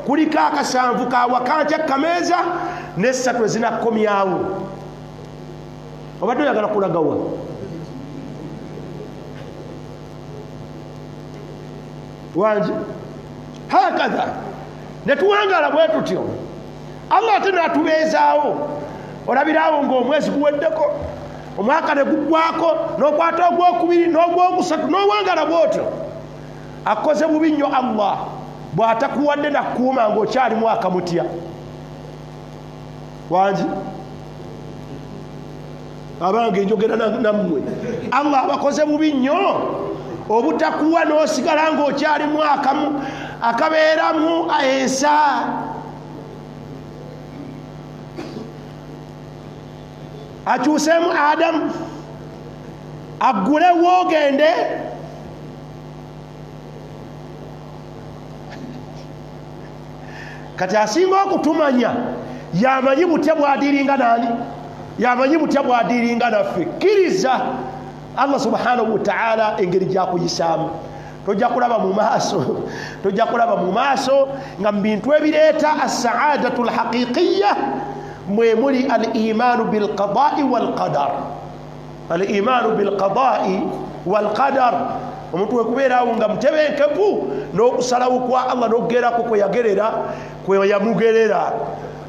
kuliko akasanvu kawakanca kameeza n'essatu ezinakomyawo. Obadde oyagala kulagawa? Wangi hakadha ne tuwangala bwe tutyo. Allah ate n'atubeezaawo olabirawo ng'omwezi guweddeko omwaka ne guggwako n'okwata ogwokubiri n'ogwokusatu n'owangala bw'otyo akoze bubi nnyo Allah bw'atakuwadde nakkuuma ng'okyali mwaka mutya wangi abange njogera nammwe Allah abakoze bubi nnyo obutakuwa n'osigala ng'okyali mwaka akabeeramu ensa akyuseemu Adamu aggulewo ogende kati asinga okutumanya yamanyi butya bwadiringa nani yamanyi butya bwadiringa naffe kkiriza Allah subhanahu wa ta'ala engeri gyakuyisaamu tojja kulaba mu maaso nga mu bintu ebireeta as-sa'adatu al-haqiqiyya mwe muli al-imaanu bil-qadaa'i wal-qadar al-imaanu bil-qadaa'i wal-qadar omuntu wekubeerawo nga mutebenkevu n'okusalawo kwa Allah n'okugerako kwe yamugerera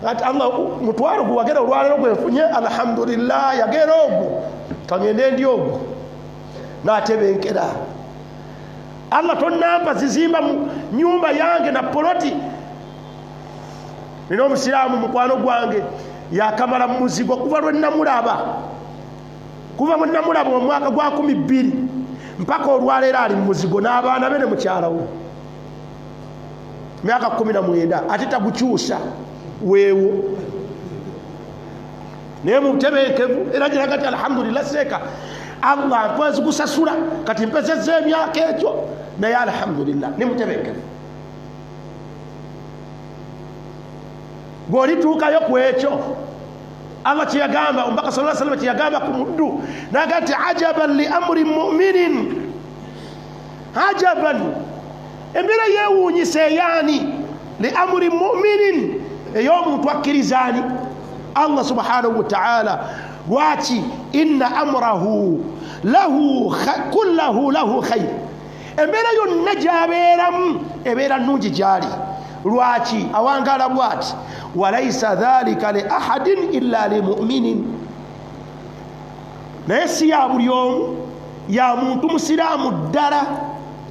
ati Allah mutwalo guwagera olwaleero gwenfunye alhamdulillah yagera ogwo kangende ndi ogwo n'atebenkera Allah tonnamba zizimba nyumba yange na poloti nina omusiraamu mukwano gwange yakamala mu muzigo kuva lwe namulaba omwaka gwa 12 mpaka olwaleero ali mu muzigo n'abaana be ne mukyalawo myaka 19 ate tagukyusa weewo naye mutebenkevu era giraga ti alhamdulillah seeka Allah mpwezi gusasula kati mpezezza emyaka ekyo naye alhamdulillah ne mutebenkevu bw'olituukayo ku ekyo Allah kyeyagamba omubaka sallallahu alaihi wasallam kyeyagamba ku muddu naga ti ajaban li amri mu'minin ajaban embeera yeewuunyisa eyaani li amri mu'minin ey'omuntu akkirizaani Allah subhanahu wa ta'ala lwaki inna amrahu kullahu lahu khayr embeera yonna gy'abeeramu ebeera nnungi gy'ali lwaki awangaala bw'ati walaysa dhalika li ahadin illa li mu'minin naye si ya buli omu ya muntu musiraamu ddala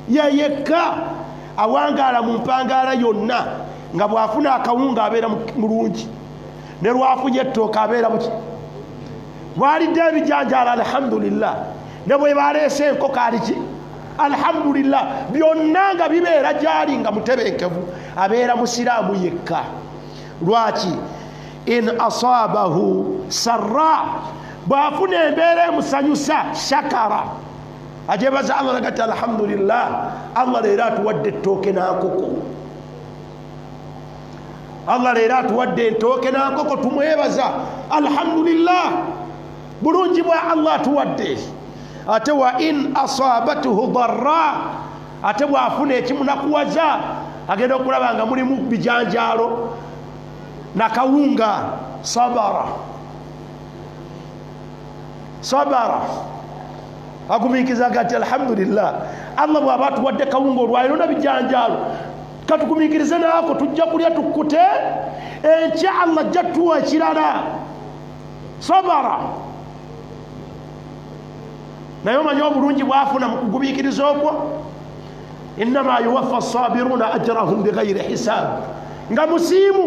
yeyekka awangaala mu mpangaala yonna nga bw'afuna akawunga abeera mulungi ne lwafunye ettooka abeera muki bw'alidde ebijanjaala alhamdulillah ne bwe baleese enkoko aliki alhamdulillah byonna nga bibeera gyali nga mutebenkevu abeera musiraamu yekka lwaki in asaabahu sarra bw'afuna embeera emusanyusa shakara ajebaza Allah nagati alhamdulillah Allah leero atuwadde ettooke n'ankoko Allah leero atuwadde entooke n'ankoko tumwebaza alhamdulillah bulungi bwa Allah atuwadde ate wa in asabatuhu darra ate bw'afuna ekimunakuwaza agenda okulaba nga mulimu bijanjaalo nakawunga sabara agumiikirizaga ati alhamdulillah Allah bw'aba atuwadde kawunga olwaleero na bijanjaalo katugumiikirize naako tujja kulya tukkute enkya Allah ajja tuwa ekirala sabara naye omanyi obulungi bw'afuna mu kugumiikiriza okwo innama yuwaffa as-sabiruna ajrahum bighayri hisaab nga musiimu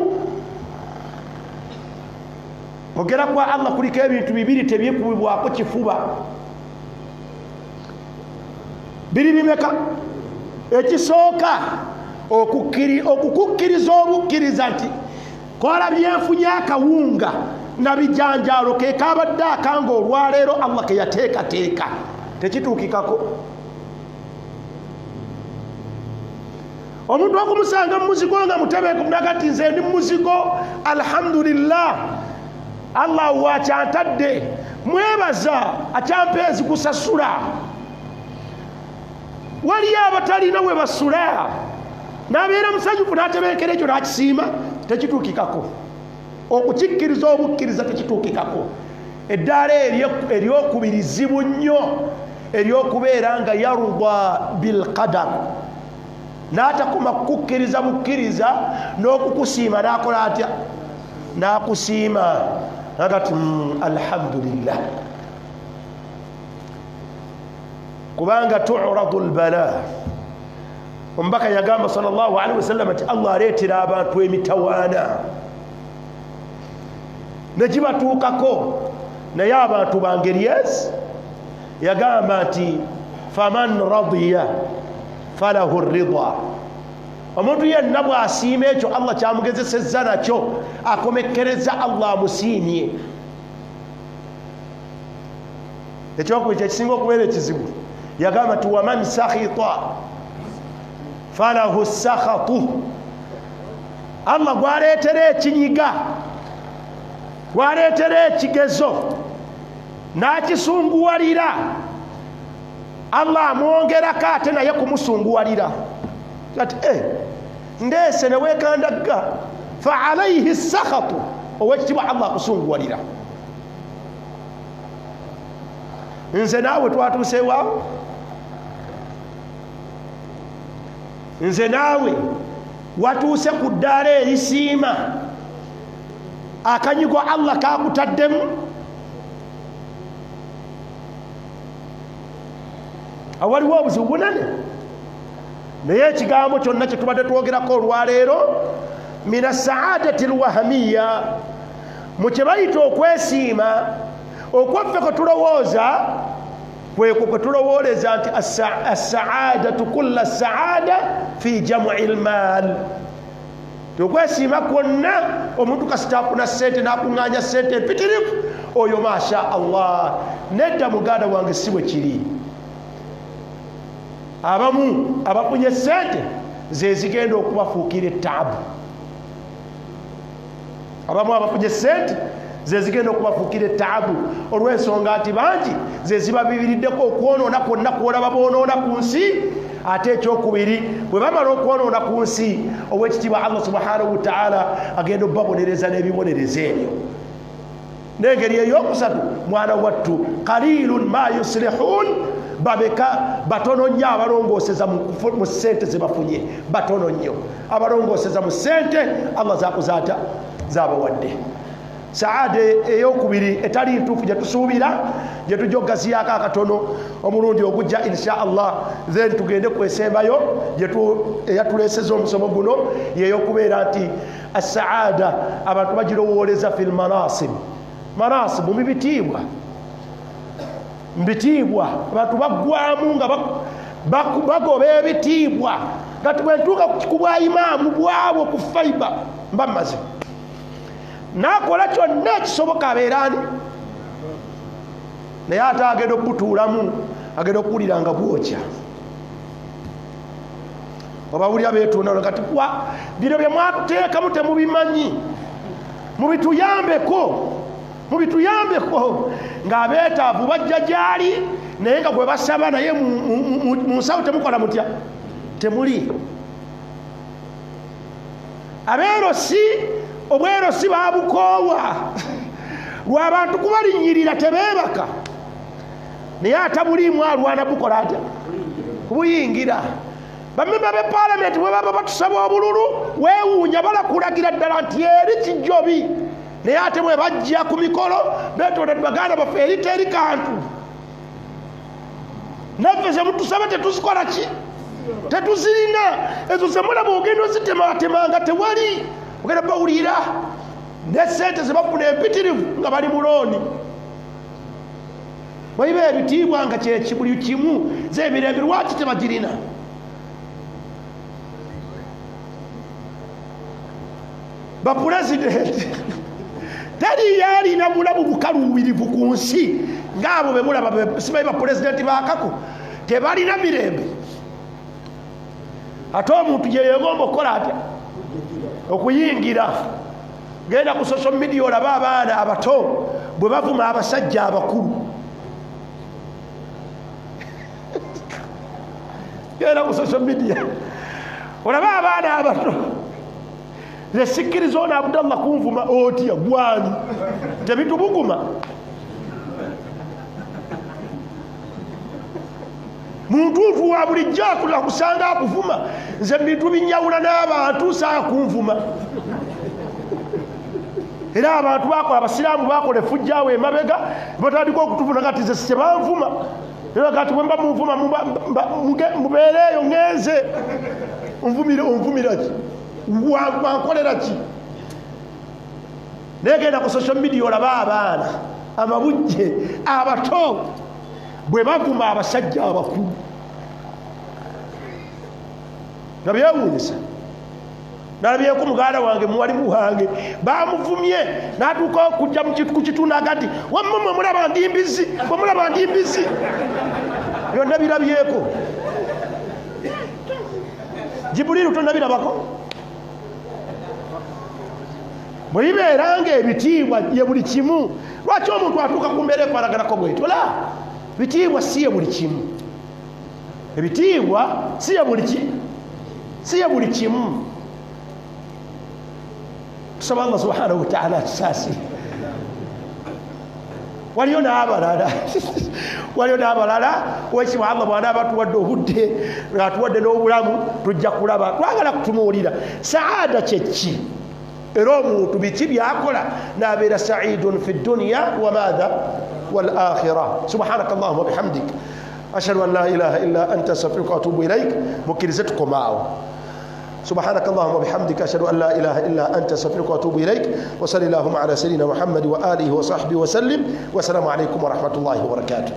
ogera kwa Allah kuliko ebintu bibiri tebyekubibwako kifuba biri bimeka ekisooka okukukkiriza obukkiriza nti kola byenfunye akawunga na bijanjaalo ke kabadde akanga olwaleero Allah ke yateekateeka tekituukikako omuntu okumusanga mu muzigo nga mutebeeku munagati nze ndi muzigo alhamdulillah Allah wakyantadde mwebaza akyampeezi kusasula waliyo abatalina we basula n'abeera musanyufu n'atebeekera ekyo n'akisiima tekituukikako okukikkiriza obukkiriza tekituukikako eddaala eryokubirizibu nnyo eryokubeera nga yaruda bilqadar n'atakoma kukukkiriza bukkiriza n'okukusiima n'akola atya nakusiima agati alhamdulillah kubanga tu'radu albala ombaka yagamba sallallahu alaihi wasallam ati Allah aletera abantu emitawaana negibatuukako naye abantu bangeri yes yagamba nti faman radiya falahu ridha omuntu yenna bw'asiima ekyo Allah kyamugezesezza nakyo akomekkereza Allah amusiimye ekyokubiri ekisinga okubeera ekizibu yagamba nti waman sakhita falahu sakhatu Allah gwaleetera ekinyiga gwaleetera ekigezo n'akisunguwalira Allah amwongerako ate naye kumusunguwalira ati ndeese neweekandagga fa alaihi sakhatu owekitibwa Allah akusunguwalira nze naawe twatuuseewaawo nze naawe watuuse ku ddaala erisiima akanyigo Allah kakutaddemu awaliwo obuzibu bunene naye ekigambo kyonna kye tubadde twogerako olwaleero mina saadati lwahamiya mu kye bayita okwesiima okwaffe kwe tulowooza kwekwo kwe tulowooleza nti assaadatu kulla saada fi jamui lmaal okwesiima kwonna omuntu kasita afuna sente n'akuŋŋaanya sente empitirivu oyo masha Allah nedda muganda wange si bwe kiri abamu abafunye sente zezigenda okubafuukira ettaabu abamu abafunye sente zezigenda okubafuukira ettaabu olw'ensonga nti bangi zezibabibiriddeko okwonoona kwonna kwolaba boonoona ku nsi ate ekyokubiri bwe bamala okwonoona ku nsi ow'ekitiibwa Allah subhanahu wa ta'ala agenda okubabonereza n'ebibonerezo ebyo n'engeri ey'okusatu mwana wattu qalilun ma yuslihun babeka batono nnyo abalongooseza mu ssente ze bafunye batono nnyo abalongooseza mu ssente Allah zakuzaata zabawadde saada eyokubiri etali ntuufu gye tusuubira gye tujja okugaziyako akatono omulundi ogujja insha Allah then tugende kwesembayo eyatuleeseza omusomo guno yeyokubeera nti assaada abantu bagirowooleza fil manasib manasibu mubitiibwa mbitiibwa abantu baggwamu nga bagoba ebitiibwa nga bwentuuka ku bwa imaamu bwabwe ku faiba mba mmaze nakola kyonna ekisoboka abeerani naye ate agenda okubutuulamu agenda okuwulira nga bwokya obawulira beetunda kati bino bye mwatuteekamu temubimanyi mubituyambeko ng'abeetaavu bajja gyali naye nga gwe basaba naye mu nsawo temukola mutya temuli abeerosi obwerosi babukoowa lw'abantu kubalinyirira tebeebaka naye atabuliimu alwana bukola atya kubuyingira bamemba be paalamenti bwe baba batusaba obululu weewuunya balakulagira ddala nti eri kijjobi naye ate bwe bajja ku mikolo beetonda baganda baffe eri teri kantu naffe ze mutusaba tetuzikola ki tetuzirina ezo ze mulaba ogenda ozitematemanga tewali ogenda bawulira ne sente ze bafuna empitirivu nga bali mu looni baiba ebitiibwa nga kyekibuli kimu zeemirembe lwaki tebagirina bapulezidenti teri yalina bulamu bukaluubirivu ku nsi ngaabo be mulaba sibayi bapulezidenti bakako tebalina mirembe ate omuntu yeyegomba okukola atya okuyingira genda ku social media olaba abaana abato bwe bavuma abasajja abakulu genda ku social media olaba abaana abato zesikiriza ono Abdallah kunvuma otya gwani tebitubuguma muntu wa bulijjo akula kusanga akuvuma nze bintu binyawula n'abantu saa kunvuma era abantu bakola abasiraamu bakola efujjaawo emabega batandika okutuvuna kati ze sebanvuma era kati bwe mba munvuma mubeereeyo ngenze onvumira ki wankolera ki negenda ku social media olaba abaana amabujje abato bwe bavuma abasajja abakulu nga byewuunyisa nalabyeko muganda wange muwalimu wange bamuvumye natuuka okujja ku kitundu agati wammwe mulaba ndimbizi bwe mulaba ndimbizi byonna birabyeko Jibuliru tonnabirabako bwe bibeera ng'ebitiibwa ye buli kimu lwaki omuntu atuuka ku mbeera efaanaganako bwetyo la bitiibwa si ye buli kimu ebitiibwa si ye buli kimu tusaba Allah subhanahu wa ta'ala atusaasire waliyo n'abalala wekitiibwa Allah bw'anaaba atuwadde obudde ng'atuwadde n'obulamu tujja kulaba twagala kutumuwulira saada kyeki era omuntu biki byakola n'abeera saidun fi dunya wa maadha wal akhirah subhanaka allahumma bihamdik ashhadu an la ilaha illa anta astaghfiruka wa atubu ilaik mukkirize tukomaawo سبحانك اللهم وبحمدك أشهد أن لا إله إلا أنت أستغفرك وأتوب إليك وصلى اللهم على سيدنا محمد وآله وصحبه وسلم والسلام عليكم ورحمة الله وبركاته.